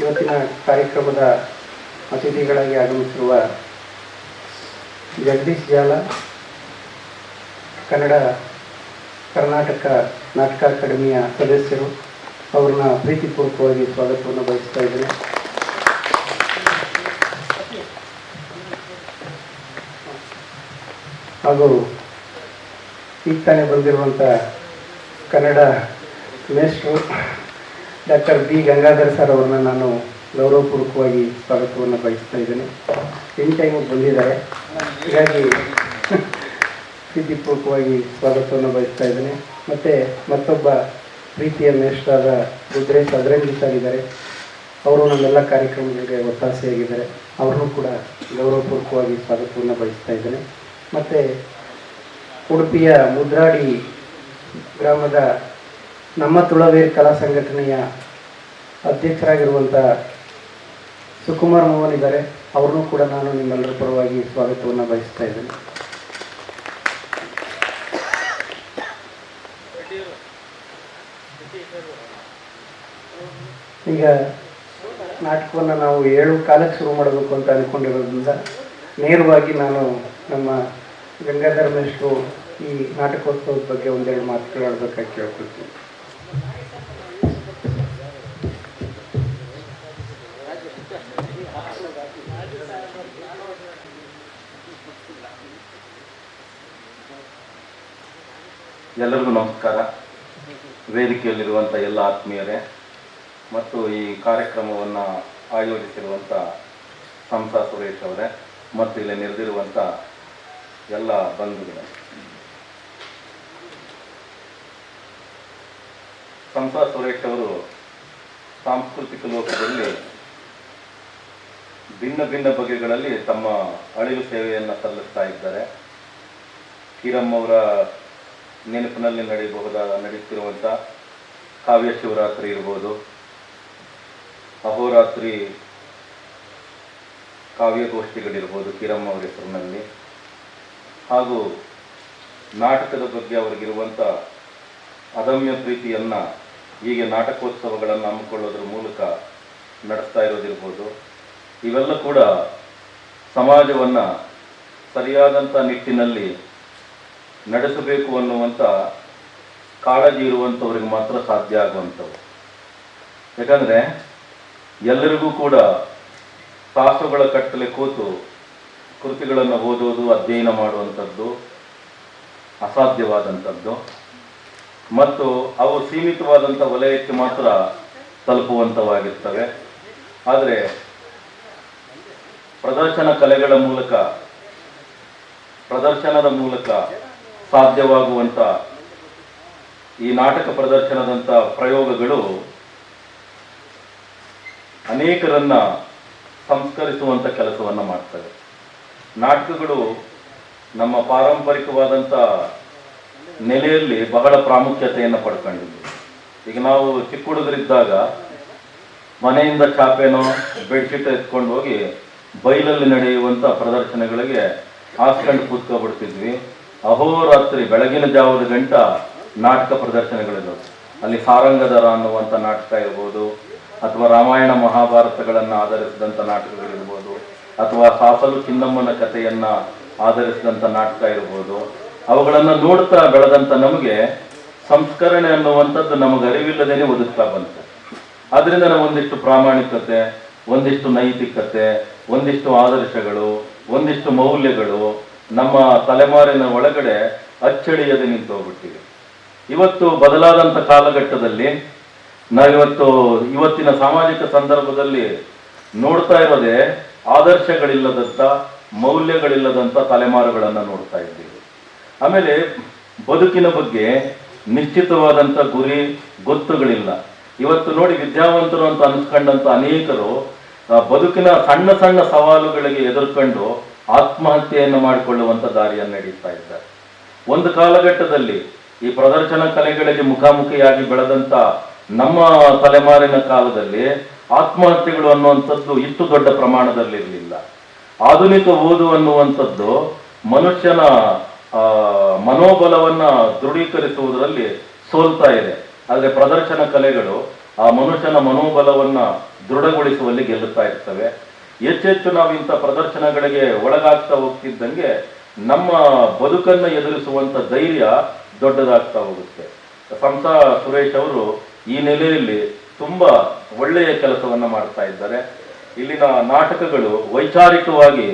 ಇವತ್ತಿನ ಕಾರ್ಯಕ್ರಮದ ಅತಿಥಿಗಳಾಗಿ ಆಗಮಿಸಿರುವ ಜಗದೀಶ್ ಜಾಲ, ಕರ್ನಾಟಕ ನಾಟಕ ಅಕಾಡೆಮಿಯ ಸದಸ್ಯರು, ಅವ್ರನ್ನ ಪ್ರೀತಿಪೂರ್ವಕವಾಗಿ ಸ್ವಾಗತವನ್ನು ಬಯಸ್ತಾ ಇದ್ದೇನೆ. ಹಾಗೂ ಈಗ ತಾನೇ ಬಂದಿರುವಂಥ ಕನ್ನಡ ಮೇಷ್ಟ್ರು ಡಾಕ್ಟರ್ ಬಿ ಗಂಗಾಧರ್ ಸರ್ ಅವ್ರನ್ನ ನಾನು ಗೌರವಪೂರ್ವಕವಾಗಿ ಸ್ವಾಗತವನ್ನು ಬಯಸ್ತಾ ಇದ್ದೇನೆ. ಇನ್ ಟೈಮಿಗೆ ಬಂದಿದ್ದಾರೆ, ಹೀಗಾಗಿ ಪ್ರೀತಿಪೂರ್ವಕವಾಗಿ ಸ್ವಾಗತವನ್ನು ಬಯಸ್ತಾ ಇದ್ದೇನೆ. ಮತ್ತು ಮತ್ತೊಬ್ಬ ಪ್ರೀತಿಯ ಮೇಷ್ಟ್ರಾದ ರುದ್ರೇಶ್ ಅದರಂಗಿ ಸರ್ ಇದ್ದಾರೆ. ಅವರು ನಮ್ಮೆಲ್ಲ ಕಾರ್ಯಕ್ರಮಗಳಿಗೆ ಒತ್ತಾಸೆಯಾಗಿದ್ದಾರೆ. ಅವ್ರನ್ನೂ ಕೂಡ ಗೌರವಪೂರ್ವಕವಾಗಿ ಸ್ವಾಗತವನ್ನು ಬಯಸ್ತಾ ಇದ್ದೇನೆ. ಮತ್ತು ಉಡುಪಿಯ ಮುದ್ರಾಡಿ ಗ್ರಾಮದ ನಮ್ಮ ತುಳವೇರ್ ಕಲಾ ಸಂಘಟನೆಯ ಅಧ್ಯಕ್ಷರಾಗಿರುವಂಥ ಸುಕುಮಾರ್ ಮೋಹನ್ ಇದ್ದಾರೆ. ಅವ್ರನ್ನೂ ಕೂಡ ನಾನು ನಿಮ್ಮೆಲ್ಲರ ಪರವಾಗಿ ಸ್ವಾಗತವನ್ನು ಬಯಸ್ತಾ ಇದ್ದೇನೆ. ಈಗ ನಾಟಕವನ್ನು ನಾವು 7:15 ಶುರು ಮಾಡಬೇಕು ಅಂತ ಅಂದ್ಕೊಂಡಿರೋದ್ರಿಂದ ನೇರವಾಗಿ ನಾನು ನಮ್ಮ ಗಂಗಾಧರ ಮೇಷ್ಟ್ರು ಈ ನಾಟಕೋತ್ಸವದ ಬಗ್ಗೆ ಒಂದೆರಡು ಮಾತುಗಳು ಆಡಬೇಕಾಗಿ ಕೇಳ್ಕೊಳ್ತೀನಿ. ಎಲ್ಲರಿಗೂ ನಮಸ್ಕಾರ. ವೇದಿಕೆಯಲ್ಲಿರುವಂಥ ಎಲ್ಲ ಆತ್ಮೀಯರೇ ಮತ್ತು ಈ ಕಾರ್ಯಕ್ರಮವನ್ನು ಆಯೋಜಿಸಿರುವಂಥ ಸಂಸಾ ಸುರೇಶ್ ಅವರೇ ಮತ್ತು ಇಲ್ಲಿ ನೆರೆದಿರುವಂಥ ಎಲ್ಲ ಬಂಧುಗಳೇ, ಸಂಸಾ ಸುರೇಶ್ ಅವರು ಸಾಂಸ್ಕೃತಿಕ ಲೋಕದಲ್ಲಿ ಭಿನ್ನ ಭಿನ್ನ ಬಗೆಗಳಲ್ಲಿ ತಮ್ಮ ಅಳಿಲು ಸೇವೆಯನ್ನು ಸಲ್ಲಿಸ್ತಾ ಇದ್ದಾರೆ. ಕೀರಮ್ಮವರ ನೆನಪಿನಲ್ಲಿ ನಡೆಯುತ್ತಿರುವಂಥ ಕಾವ್ಯ ಶಿವರಾತ್ರಿ ಇರ್ಬೋದು, ಅಹೋರಾತ್ರಿ ಕಾವ್ಯಗೋಷ್ಠಿಗಳಿರ್ಬೋದು ಕೀರಮ್ಮ ಅವರ ಹೆಸರಿನಲ್ಲಿ, ಹಾಗೂ ನಾಟಕದ ಬಗ್ಗೆ ಅವರಿಗಿರುವಂಥ ಅದಮ್ಯ ಪ್ರೀತಿಯನ್ನು ಹೀಗೆ ನಾಟಕೋತ್ಸವಗಳನ್ನು ಹಮ್ಮಿಕೊಳ್ಳೋದ್ರ ಮೂಲಕ ನಡೆಸ್ತಾ ಇರೋದಿರ್ಬೋದು. ಇವೆಲ್ಲ ಕೂಡ ಸಮಾಜವನ್ನು ಸರಿಯಾದಂಥ ನಿಟ್ಟಿನಲ್ಲಿ ನಡೆಸಬೇಕು ಅನ್ನುವಂಥ ಕಾಳಜಿ ಇರುವಂಥವ್ರಿಗೆ ಮಾತ್ರ ಸಾಧ್ಯ ಆಗುವಂಥವು. ಯಾಕಂದರೆ ಎಲ್ಲರಿಗೂ ಕೂಡ ತಾಸುಗಳ ಕಟ್ಟಲೆ ಕೂತು ಕೃತಿಗಳನ್ನು ಓದೋದು, ಅಧ್ಯಯನ ಮಾಡುವಂಥದ್ದು ಅಸಾಧ್ಯವಾದಂಥದ್ದು ಮತ್ತು ಅವು ಸೀಮಿತವಾದಂಥ ವಲಯಕ್ಕೆ ಮಾತ್ರ ತಲುಪುವಂಥವಾಗಿರ್ತವೆ. ಆದರೆ ಪ್ರದರ್ಶನದ ಮೂಲಕ ಸಾಧ್ಯವಾಗುವಂಥ ಈ ನಾಟಕ ಪ್ರದರ್ಶನದಂಥ ಪ್ರಯೋಗಗಳು ಅನೇಕರನ್ನ ಸಂಸ್ಕರಿಸುವಂಥ ಕೆಲಸವನ್ನು ಮಾಡ್ತವೆ. ನಾಟಕಗಳು ನಮ್ಮ ಪಾರಂಪರಿಕವಾದಂಥ ನೆಲೆಯಲ್ಲಿ ಬಹಳ ಪ್ರಾಮುಖ್ಯತೆಯನ್ನು ಪಡ್ಕೊಂಡಿದ್ವಿ. ಈಗ ನಾವು ಚಿಕ್ಕ ಹುಡುಗರಿದ್ದಾಗ ಮನೆಯಿಂದ ಚಾಪೆನೋ ಬೆಡ್ಶೀಟ್ ಎತ್ಕೊಂಡು ಹೋಗಿ ಬೈಲಲ್ಲಿ ನಡೆಯುವಂಥ ಪ್ರದರ್ಶನಗಳಿಗೆ ಹಾಸ್ಕೊಂಡು ಕೂತ್ಕೊಬಿಡ್ತಿದ್ವಿ. ಅಹೋರಾತ್ರಿ ಬೆಳಗಿನ ಜಾವದ ಗಂಟ ನಾಟಕ ಪ್ರದರ್ಶನಗಳಿದ್ದವು. ಅಲ್ಲಿ ಸಾರಂಗಧರ ಅನ್ನುವಂಥ ನಾಟಕ ಇರ್ಬೋದು, ಅಥವಾ ರಾಮಾಯಣ ಮಹಾಭಾರತಗಳನ್ನು ಆಧರಿಸಿದಂಥ ನಾಟಕಗಳಿರ್ಬೋದು, ಅಥವಾ ಸಾಸಲು ಚಿನ್ನಮ್ಮನ ಕಥೆಯನ್ನು ಆಧರಿಸಿದಂಥ ನಾಟಕ ಇರ್ಬೋದು. ಅವುಗಳನ್ನು ನೋಡ್ತಾ ಬೆಳೆದಂಥ ನಮಗೆ ಸಂಸ್ಕರಣೆ ಅನ್ನುವಂಥದ್ದು ನಮಗೆ ಅರಿವಿಲ್ಲದೇನೆ ಒದಗ್ತಾ ಬಂತು. ಆದ್ದರಿಂದ ನಾವು ಒಂದಿಷ್ಟು ಪ್ರಾಮಾಣಿಕತೆ, ಒಂದಿಷ್ಟು ನೈತಿಕತೆ, ಒಂದಿಷ್ಟು ಆದರ್ಶಗಳು, ಒಂದಿಷ್ಟು ಮೌಲ್ಯಗಳು ನಮ್ಮ ತಲೆಮಾರಿನ ಒಳಗಡೆ ಅಚ್ಚಳಿಯದೆ ನಿಂತು ಹೋಗ್ಬಿಟ್ಟಿವೆ. ಇವತ್ತು ಬದಲಾದಂಥ ಕಾಲಘಟ್ಟದಲ್ಲಿ ಇವತ್ತಿನ ಸಾಮಾಜಿಕ ಸಂದರ್ಭದಲ್ಲಿ ನೋಡ್ತಾ ಇರೋದೇ ಆದರ್ಶಗಳಿಲ್ಲದಂಥ, ಮೌಲ್ಯಗಳಿಲ್ಲದಂಥ ತಲೆಮಾರುಗಳನ್ನು ನೋಡ್ತಾ ಇದ್ದೀವಿ. ಆಮೇಲೆ ಬದುಕಿನ ಬಗ್ಗೆ ನಿಶ್ಚಿತವಾದಂಥ ಗುರಿ ಗೊತ್ತುಗಳಿಲ್ಲ. ಇವತ್ತು ನೋಡಿ, ವಿದ್ಯಾವಂತರು ಅಂತ ಅನ್ಸ್ಕೊಂಡಂಥ ಅನೇಕರು ಬದುಕಿನ ಸಣ್ಣ ಸಣ್ಣ ಸವಾಲುಗಳಿಗೆ ಎದುರ್ಕೊಂಡು ಆತ್ಮಹತ್ಯೆಯನ್ನು ಮಾಡಿಕೊಳ್ಳುವಂಥ ದಾರಿಯನ್ನು ನಡೆಸ್ತಾ ಇದ್ದಾರೆ. ಒಂದು ಕಾಲಘಟ್ಟದಲ್ಲಿ ಈ ಪ್ರದರ್ಶನ ಕಲೆಗಳಿಗೆ ಮುಖಾಮುಖಿಯಾಗಿ ಬೆಳೆದಂಥ ನಮ್ಮ ತಲೆಮಾರಿನ ಕಾಲದಲ್ಲಿ ಆತ್ಮಹತ್ಯೆಗಳು ಅನ್ನುವಂಥದ್ದು ಇಷ್ಟು ದೊಡ್ಡ ಪ್ರಮಾಣದಲ್ಲಿರಲಿಲ್ಲ. ಆಧುನಿಕ ಓದು ಅನ್ನುವಂಥದ್ದು ಮನುಷ್ಯನ ಮನೋಬಲವನ್ನು ದೃಢೀಕರಿಸುವುದರಲ್ಲಿ ಸೋಲ್ತಾ ಇದೆ. ಆದರೆ ಪ್ರದರ್ಶನ ಕಲೆಗಳು ಆ ಮನುಷ್ಯನ ಮನೋಬಲವನ್ನ ದೃಢಗೊಳಿಸುವಲ್ಲಿ ಗೆಲ್ಲುತ್ತಾ ಇರ್ತವೆ. ಹೆಚ್ಚೆಚ್ಚು ನಾವು ಇಂಥ ಪ್ರದರ್ಶನಗಳಿಗೆ ಒಳಗಾಗ್ತಾ ಹೋಗ್ತಿದ್ದಂಗೆ ನಮ್ಮ ಬದುಕನ್ನು ಎದುರಿಸುವಂತ ಧೈರ್ಯ ದೊಡ್ಡದಾಗ್ತಾ ಹೋಗುತ್ತೆ. ಸಂಸಾ ಸುರೇಶ್ ಅವರು ಈ ನೆಲೆಯಲ್ಲಿ ತುಂಬಾ ಒಳ್ಳೆಯ ಕೆಲಸವನ್ನ ಮಾಡ್ತಾ ಇದ್ದಾರೆ. ಇಲ್ಲಿನ ನಾಟಕಗಳು ವೈಚಾರಿಕವಾಗಿ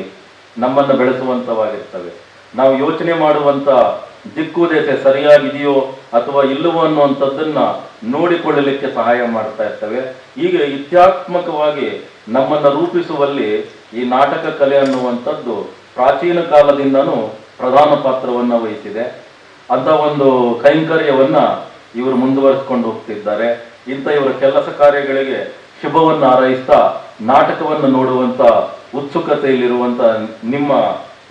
ನಮ್ಮನ್ನು ಬೆಳೆಸುವಂತವಾಗಿರ್ತವೆ. ನಾವು ಯೋಚನೆ ಮಾಡುವಂತ ದಿಕ್ಕುದೇಶೆ ಸರಿಯಾಗಿದೆಯೋ ಅಥವಾ ಇಲ್ಲವೋ ಅನ್ನುವಂಥದ್ದನ್ನ ನೋಡಿಕೊಳ್ಳಲಿಕ್ಕೆ ಸಹಾಯ ಮಾಡ್ತಾ ಇರ್ತವೆ. ಹೀಗೆ ಇತ್ಯಾತ್ಮಕವಾಗಿ ನಮ್ಮನ್ನು ರೂಪಿಸುವಲ್ಲಿ ಈ ನಾಟಕ ಕಲೆ ಅನ್ನುವಂಥದ್ದು ಪ್ರಾಚೀನ ಕಾಲದಿಂದನೂ ಪ್ರಧಾನ ಪಾತ್ರವನ್ನ ವಹಿಸಿದೆ. ಅಂತ ಒಂದು ಕೈಂಕರ್ಯವನ್ನ ಇವರು ಮುಂದುವರಿಸಿಕೊಂಡು ಹೋಗ್ತಿದ್ದಾರೆ. ಇಂಥ ಇವರ ಕೆಲಸ ಕಾರ್ಯಗಳಿಗೆ ಶುಭವನ್ನ ಹಾರೈಸ್ತಾ ನಾಟಕವನ್ನು ನೋಡುವಂತ ಉತ್ಸುಕತೆಯಲ್ಲಿರುವಂತ ನಿಮ್ಮ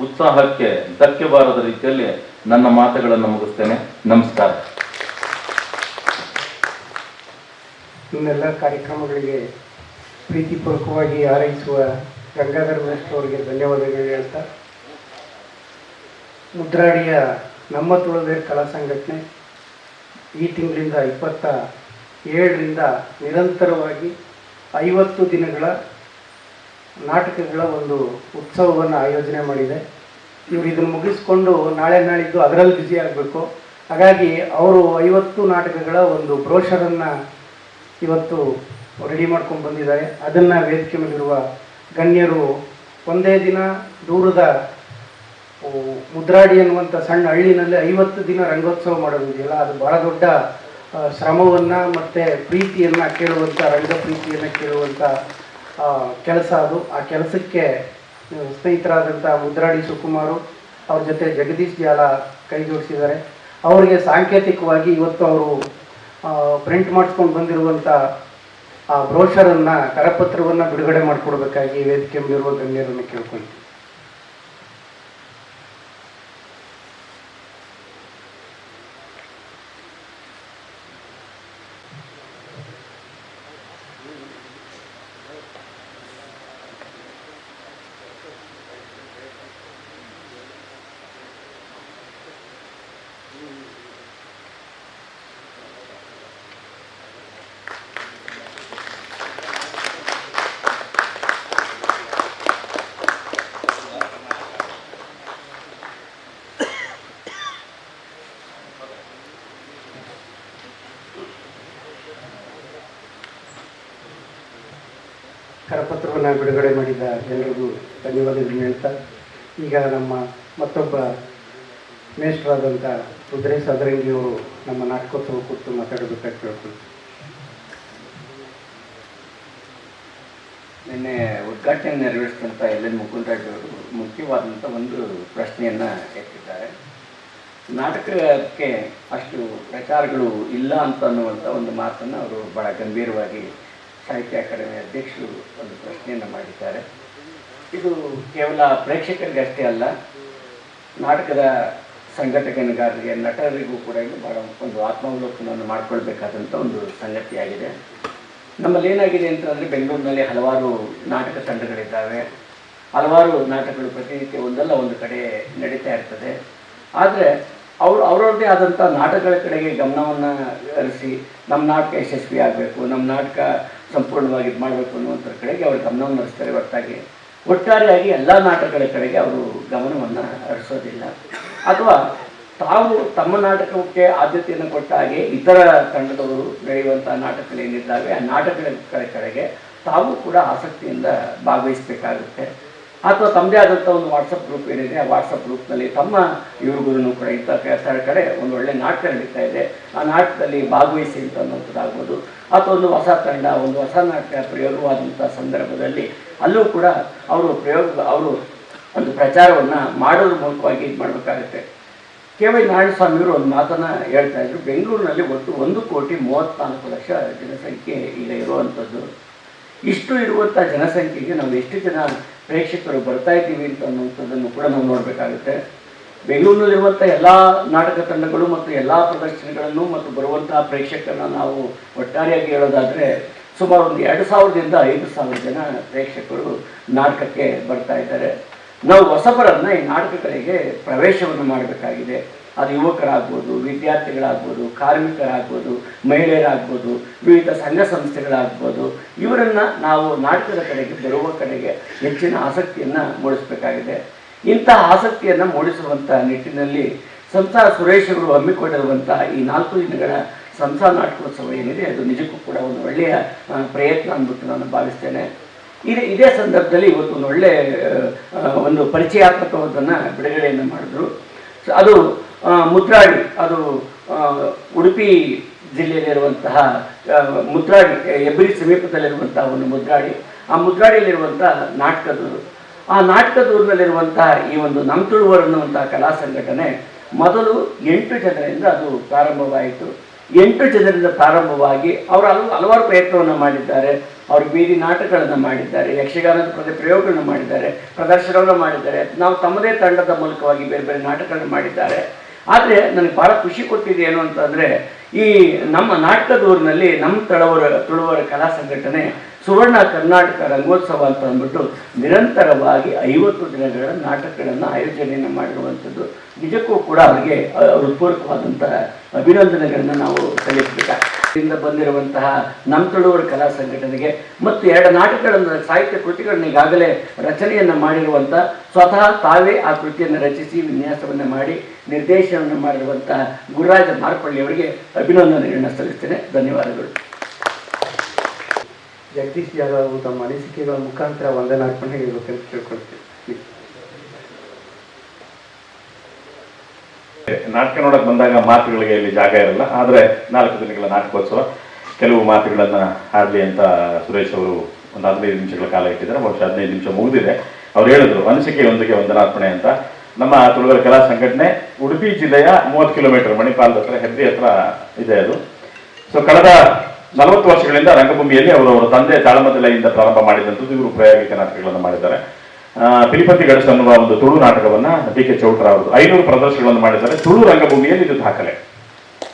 ಉತ್ಸಾಹಕ್ಕೆ ಧಕ್ಕೆ ಬಾರದ ರೀತಿಯಲ್ಲಿ ನನ್ನ ಮಾತುಗಳನ್ನು ಮುಗಿಸ್ತೇನೆ. ನಮಸ್ಕಾರ. ಇನ್ನೆಲ್ಲ ಕಾರ್ಯಕ್ರಮಗಳಿಗೆ ಪ್ರೀತಿಪೂರ್ವಕವಾಗಿ ಹಾರೈಸುವ ಗಂಗಾಧರ ಮೇಷ್ಟ್ರು ಅವರಿಗೆ ಧನ್ಯವಾದಗಳು ಹೇಳ್ತಾ, ಮುದ್ರಾಡಿಯ ನಮ್ಮ ತುಳದೇರ್ ಕಲಾ ಸಂಘಟನೆ ಈ ತಿಂಗಳಿಂದ 27ರಿಂದ ನಿರಂತರವಾಗಿ 50 ದಿನಗಳ ನಾಟಕಗಳ ಒಂದು ಉತ್ಸವವನ್ನು ಆಯೋಜನೆ ಮಾಡಿದೆ. ಇವರು ಇದನ್ನು ಮುಗಿಸ್ಕೊಂಡು ನಾಳೆ ನಾಳಿದ್ದು ಅದರಲ್ಲಿ ಬ್ಯುಸಿ ಆಗಬೇಕು. ಹಾಗಾಗಿ ಅವರು 50 ನಾಟಕಗಳ ಒಂದು ಬ್ರೋಷರನ್ನು ಇವತ್ತು ರೆಡಿ ಮಾಡ್ಕೊಂಡು ಬಂದಿದ್ದಾರೆ. ಅದನ್ನು ವೇದಿಕೆ ಮೇಲಿರುವ ಗಣ್ಯರು ಒಂದೇ ದಿನ ದೂರದ ಮುದ್ರಾಡಿ ಅನ್ನುವಂಥ ಸಣ್ಣ ಹಳ್ಳಿನಲ್ಲಿ 50 ದಿನ ರಂಗೋತ್ಸವ ಮಾಡೋದಿದೆಯಲ್ಲ, ಅದು ಬಹಳ ದೊಡ್ಡ ಶ್ರಮವನ್ನು ಮತ್ತು ಪ್ರೀತಿಯನ್ನು ಕೇಳುವಂಥ, ರಂಗ ಪ್ರೀತಿಯನ್ನು ಕೇಳುವಂಥ ಕೆಲಸ ಅದು. ಆ ಕೆಲಸಕ್ಕೆ ಸ್ನೇಹಿತರಾದಂಥ ಮುದ್ರಾಡಿ ಸುಕುಮಾರು ಅವ್ರ ಜೊತೆ ಜಗದೀಶ್ ಜಾಲ ಕೈ ಜೋಡಿಸಿದ್ದಾರೆ. ಅವರಿಗೆ ಸಾಂಕೇತಿಕವಾಗಿ ಇವತ್ತು ಅವರು ಪ್ರಿಂಟ್ ಮಾಡಿಸ್ಕೊಂಡು ಬಂದಿರುವಂಥ ಆ ಬ್ರೋಷರನ್ನು, ಕರಪತ್ರವನ್ನು ಬಿಡುಗಡೆ ಮಾಡಿಕೊಡ್ಬೇಕಾಗಿ ವೇದಿಕೆ ಮೇಲಿರುವ ಗಣ್ಯರನ್ನು ಕೇಳ್ಕೊಳ್ತೀವಿ. ಕರಪತ್ರವನ್ನು ಬಿಡುಗಡೆ ಮಾಡಿದ ಎಲ್ಲರಿಗೂ ಧನ್ಯವಾದಗಳನ್ನು ಹೇಳ್ತಾ, ಈಗ ನಮ್ಮ ಮತ್ತೊಬ್ಬ ಮೇಷ್ಟ್ರಾದಂಥ ರುದ್ರೇಶ್ ಅದರಂಗಿಯವರು ನಮ್ಮ ನಾಟಕೋತ್ಸವ ಕುರಿತು ಮಾತಾಡಬೇಕಾಗಿ ಕೇಳ್ಕೊಳ್ತೀವಿ. ನಿನ್ನೆ ಉದ್ಘಾಟನೆ ನೆರವೇರಿಸಿದಂಥ ಎಲ್.ಎನ್. ಮುಕುಂದರಾಜ್ ಅವರು ಮುಖ್ಯವಾದಂಥ ಒಂದು ಪ್ರಶ್ನೆಯನ್ನು ಎತ್ತಿದ್ದಾರೆ. ನಾಟಕಕ್ಕೆ ಅಷ್ಟು ಪ್ರಚಾರಗಳು ಇಲ್ಲ ಅಂತ ಅನ್ನುವಂಥ ಒಂದು ಮಾತನ್ನು ಅವರು ಭಾಳ ಗಂಭೀರವಾಗಿ ಸಾಹಿತ್ಯ ಅಕಾಡೆಮಿ ಅಧ್ಯಕ್ಷರು ಒಂದು ಪ್ರಶ್ನೆಯನ್ನು ಮಾಡಿದ್ದಾರೆ. ಇದು ಕೇವಲ ಪ್ರೇಕ್ಷಕರಿಗೆ ಅಷ್ಟೇ ಅಲ್ಲ, ನಾಟಕದ ಸಂಘಟಕನಿಗಾರರಿಗೆ, ನಟರಿಗೂ ಕೂಡ ಇದು ಭಾಳ ಒಂದು ಆತ್ಮಾವಲೋಕನವನ್ನು ಮಾಡಿಕೊಳ್ಬೇಕಾದಂಥ ಒಂದು ಸಂಗತಿಯಾಗಿದೆ. ನಮ್ಮಲ್ಲಿ ಏನಾಗಿದೆ ಅಂತಂದರೆ, ಬೆಂಗಳೂರಿನಲ್ಲಿ ಹಲವಾರು ನಾಟಕ ತಂಡಗಳಿದ್ದಾವೆ, ಹಲವಾರು ನಾಟಕಗಳು ಪ್ರತಿನಿತ್ಯ ಒಂದಲ್ಲ ಒಂದು ಕಡೆ ನಡೀತಾ ಇರ್ತದೆ. ಆದರೆ ಅವರವ್ರದ್ದೇ ಆದಂಥ ನಾಟಕಗಳ ಕಡೆಗೆ ಗಮನವನ್ನು ಹರಿಸಿ ನಮ್ಮ ನಾಟಕ ಯಶಸ್ವಿ ಆಗಬೇಕು, ನಮ್ಮ ನಾಟಕ ಸಂಪೂರ್ಣವಾಗಿ ಇದು ಮಾಡಬೇಕು ಅನ್ನುವಂಥರ ಕಡೆಗೆ ಅವರು ಗಮನವನ್ನು ಹರಿಸ್ತಾರೆ. ಒಟ್ಟಾರೆಯಾಗಿ ಎಲ್ಲ ನಾಟಕಗಳ ಕಡೆಗೆ ಅವರು ಗಮನವನ್ನು ಹರಿಸೋದಿಲ್ಲ. ಅಥವಾ ತಾವು ತಮ್ಮ ನಾಟಕಕ್ಕೆ ಆದ್ಯತೆಯನ್ನು ಕೊಟ್ಟ ಹಾಗೆ ಇತರ ತಂಡದವರು ನಡೆಯುವಂಥ ನಾಟಕಗಳೇನಿದ್ದಾವೆ ಆ ನಾಟಕಗಳ ಕಡೆಗೆ ತಾವು ಕೂಡ ಆಸಕ್ತಿಯಿಂದ ಭಾಗವಹಿಸಬೇಕಾಗುತ್ತೆ. ಅಥವಾ ತಮ್ಮದೇ ಆದಂಥ ಒಂದು ವಾಟ್ಸಪ್ ಗ್ರೂಪ್ ಏನಿದೆ, ಆ ವಾಟ್ಸಪ್ ಗ್ರೂಪ್ನಲ್ಲಿ ತಮ್ಮ ಇವ್ರಿಗೂ ಕೂಡ ಇಂಥ ಕಡೆ ಒಂದು ಒಳ್ಳೆ ನಾಟಕ ನಡೀತಾ ಇದೆ, ಆ ನಾಟಕದಲ್ಲಿ ಭಾಗವಹಿಸಿ ಅಂತ ಅನ್ನೋಂಥದ್ದಾಗ್ಬೋದು. ಅಥವಾ ಒಂದು ಹೊಸ ತಂಡ, ಒಂದು ಹೊಸ ನಾಟಕ ಪ್ರಯೋಗವಾದಂಥ ಸಂದರ್ಭದಲ್ಲಿ ಅಲ್ಲೂ ಕೂಡ ಅವರು ಒಂದು ಪ್ರಚಾರವನ್ನು ಮಾಡೋದ್ರ ಮೂಲಕವಾಗಿ ಇದು ಮಾಡಬೇಕಾಗುತ್ತೆ. ಕೆ.ವೈ. ನಾರಾಯಣಸ್ವಾಮಿಯವರು ಒಂದು ಮಾತನ್ನು ಹೇಳ್ತಾ ಇದ್ರು, ಬೆಂಗಳೂರಿನಲ್ಲಿ ಒಟ್ಟು 1,34,00,000 ಜನಸಂಖ್ಯೆ ಈಗ ಇರುವಂಥದ್ದು. ಇಷ್ಟು ಇರುವಂಥ ಜನಸಂಖ್ಯೆಗೆ ನಾವು ಎಷ್ಟು ಜನ ಪ್ರೇಕ್ಷಕರು ಬರ್ತಾ ಇದ್ದೀವಿ ಅಂತ ಅನ್ನುವಂಥದ್ದನ್ನು ಕೂಡ ನಾವು ನೋಡಬೇಕಾಗುತ್ತೆ. ಬೆಂಗಳೂರಿನಲ್ಲಿರುವಂಥ ಎಲ್ಲ ನಾಟಕ ತಂಡಗಳು ಮತ್ತು ಎಲ್ಲ ಪ್ರದರ್ಶನಗಳನ್ನು ಮತ್ತು ಬರುವಂತಹ ಪ್ರೇಕ್ಷಕರನ್ನ ನಾವು ಒಟ್ಟಾರೆಯಾಗಿ ಹೇಳೋದಾದರೆ ಸುಮಾರು ಒಂದು 2,000ದಿಂದ 5,000 ಜನ ಪ್ರೇಕ್ಷಕರು ನಾಟಕಕ್ಕೆ ಬರ್ತಾ ಇದ್ದಾರೆ. ನಾವು ಹೊಸಬರನ್ನು ಈ ನಾಟಕಗಳಿಗೆ ಪ್ರವೇಶವನ್ನು ಮಾಡಬೇಕಾಗಿದೆ. ಅದು ಯುವಕರಾಗ್ಬೋದು, ವಿದ್ಯಾರ್ಥಿಗಳಾಗ್ಬೋದು, ಕಾರ್ಮಿಕರಾಗ್ಬೋದು, ಮಹಿಳೆಯರಾಗ್ಬೋದು, ವಿವಿಧ ಸಂಘ ಸಂಸ್ಥೆಗಳಾಗ್ಬೋದು, ಇವರನ್ನು ನಾವು ನಾಟಕದ ಕಡೆಗೆ ಬರುವ ಕಡೆಗೆ ಹೆಚ್ಚಿನ ಆಸಕ್ತಿಯನ್ನು ಮೂಡಿಸಬೇಕಾಗಿದೆ. ಇಂತಹ ಆಸಕ್ತಿಯನ್ನು ಮೂಡಿಸುವಂಥ ನಿಟ್ಟಿನಲ್ಲಿ ಸಂಸಾರ ಸುರೇಶ್ ಅವರು ಹಮ್ಮಿಕೊಂಡಿರುವಂಥ ಈ 4 ದಿನಗಳ ಸಂಸಾರ ನಾಟಕೋತ್ಸವ ಏನಿದೆ ಅದು ನಿಜಕ್ಕೂ ಕೂಡ ಒಂದು ಒಳ್ಳೆಯ ಪ್ರಯತ್ನ ಅಂದ್ಬಿಟ್ಟು ನಾನು ಭಾವಿಸ್ತೇನೆ. ಇದೇ ಸಂದರ್ಭದಲ್ಲಿ ಇವತ್ತು ಒಂದು ಒಳ್ಳೆಯ ಒಂದು ಪರಿಚಯಾತ್ಮಕವಾದನ್ನು ಬಿಡುಗಡೆಯನ್ನು ಮಾಡಿದ್ರು. ಅದು ಮುದ್ರಾಡಿ, ಅದು ಉಡುಪಿ ಜಿಲ್ಲೆಯಲ್ಲಿರುವಂತಹ ಮುದ್ರಾಡಿ, ಹೆಬ್ರಿ ಸಮೀಪದಲ್ಲಿರುವಂತಹ ಒಂದು ಮುದ್ರಾಡಿ. ಆ ಮುದ್ರಾಡಿಯಲ್ಲಿರುವಂಥ ನಾಟಕದೂರು, ಆ ನಾಟಕದೂರಿನಲ್ಲಿರುವಂತಹ ಈ ಒಂದು ನಮ್ಮ ತುಳುವರು ಅನ್ನುವಂತಹ ಕಲಾ ಸಂಘಟನೆ ಮೊದಲು 8 ಜನರಿಂದ ಅದು ಪ್ರಾರಂಭವಾಯಿತು. 8 ಜನರಿಂದ ಪ್ರಾರಂಭವಾಗಿ ಅವರು ಹಲವಾರು ಪ್ರಯತ್ನವನ್ನು ಮಾಡಿದ್ದಾರೆ. ಅವರು ಬೀದಿ ನಾಟಕಗಳನ್ನು ಮಾಡಿದ್ದಾರೆ, ಯಕ್ಷಗಾನದ ಪ್ರಯೋಗಗಳನ್ನು ಮಾಡಿದ್ದಾರೆ, ಪ್ರದರ್ಶನವನ್ನು ಮಾಡಿದ್ದಾರೆ. ನಾವು ತಮ್ಮದೇ ತಂಡದ ಮೂಲಕವಾಗಿ ಬೇರೆ ಬೇರೆ ನಾಟಕಗಳನ್ನು ಮಾಡಿದ್ದಾರೆ. ಆದರೆ ನನಗೆ ಭಾಳ ಖುಷಿ ಕೊಟ್ಟಿದೆ ಏನು ಅಂತಂದರೆ, ಈ ನಮ್ಮ ನಾಟಕದೂರಿನಲ್ಲಿ ನಮ್ಮ ತುಳುವರ ಕಲಾ ಸಂಘಟನೆ ಸುವರ್ಣ ಕರ್ನಾಟಕ ರಂಗೋತ್ಸವ ಅಂತ ಅಂದ್ಬಿಟ್ಟು ನಿರಂತರವಾಗಿ 50 ದಿನಗಳ ನಾಟಕಗಳನ್ನು ಆಯೋಜನೆಯನ್ನು ಮಾಡಿರುವಂಥದ್ದು. ನಿಜಕ್ಕೂ ಕೂಡ ಅವರಿಗೆ ಹೃತ್ಪೂರ್ವಕವಾದಂತಹ ಅಭಿನಂದನೆಗಳನ್ನು ನಾವು ಸಲ್ಲಿಸಬೇಕಾಗಿದೆ. ಬಂದಿರುವಂತಹ ನಮ್ಮ ತುಳುವರ ಕಲಾ ಸಂಘಟನೆಗೆ ಮತ್ತು 2 ನಾಟಕಗಳನ್ನು, ಸಾಹಿತ್ಯ ಕೃತಿಗಳನ್ನು ಈಗಾಗಲೇ ರಚನೆಯನ್ನು ಮಾಡಿರುವಂಥ, ಸ್ವತಃ ತಾವೇ ಆ ಕೃತಿಯನ್ನು ರಚಿಸಿ ವಿನ್ಯಾಸವನ್ನು ಮಾಡಿ ನಿರ್ದೇಶನವನ್ನು ಮಾಡಿರುವಂತಹ ಗುರುರಾಜ ಮಾರ್ಪಳ್ಳಿ ಅವರಿಗೆ ಅಭಿನಂದನೆಗಳನ್ನು ಸಲ್ಲಿಸ್ತೇನೆ. ಧನ್ಯವಾದಗಳು. ಜಗದೀಶ್ ಜಾಧವ್ ತಮ್ಮ ಅನಿಸಿಕೆಗಳ ಮುಖಾಂತರ ವಂದನಾರ್ಪಣೆ ಹೇಳಬೇಕಂತ ಕೇಳ್ಕೊಳ್ತೀವಿ. ನಾಟಕ ನೋಡಕ್ ಬಂದಾಗ ಮಾತುಗಳಿಗೆ ಇಲ್ಲಿ ಜಾಗ ಇರಲ್ಲ. ಆದರೆ 4 ದಿನಗಳ ನಾಟಕೋತ್ಸವ, ಕೆಲವು ಮಾತುಗಳನ್ನು ಆಡಲಿ ಅಂತ ಸುರೇಶ್ ಅವರು ಒಂದು 15 ನಿಮಿಷಗಳ ಕಾಲ ಇಟ್ಟಿದ್ದಾರೆ. ಬಹುಶಃ 15 ನಿಮಿಷ ಮುಗಿದಿದೆ. ಅವ್ರು ಹೇಳಿದ್ರು ಅನಿಸಿಕೆಯೊಂದಿಗೆ ವಂದನಾರ್ಪಣೆ ಅಂತ. ನಮ್ಮ ತುಳುವರ ಕಲಾ ಸಂಘಟನೆ ಉಡುಪಿ ಜಿಲ್ಲೆಯ 30 ಕಿಲೋಮೀಟರ್ ಮಣಿಪಾಲದ ಹತ್ರ, ಹೆಬ್ರಿ ಹತ್ರ ಇದೆ ಅದು. ಸೊ ಕಳೆದ 40 ವರ್ಷಗಳಿಂದ ರಂಗಭೂಮಿಯಲ್ಲಿ ಅವರ ತಂದೆ ತಾಳಮದ್ದಲೆಯಿಂದ ಪ್ರಾರಂಭ ಮಾಡಿದಂಥದ್ದು. ಇವರು ಪ್ರಾಯೋಗಿಕ ನಾಟಕಗಳನ್ನು ಮಾಡಿದ್ದಾರೆ. ಪಿಲಿಪತಿ ಗಡಸು ಅನ್ನುವ ಒಂದು ತುಳು ನಾಟಕವನ್ನ ಡಿ.ಕೆ. ಚೌಟ್ರ ಅವರು 500 ಪ್ರದರ್ಶನಗಳನ್ನು ಮಾಡಿದ್ದಾರೆ. ತುಳು ರಂಗಭೂಮಿಯಲ್ಲಿ ಇದು ದಾಖಲೆ.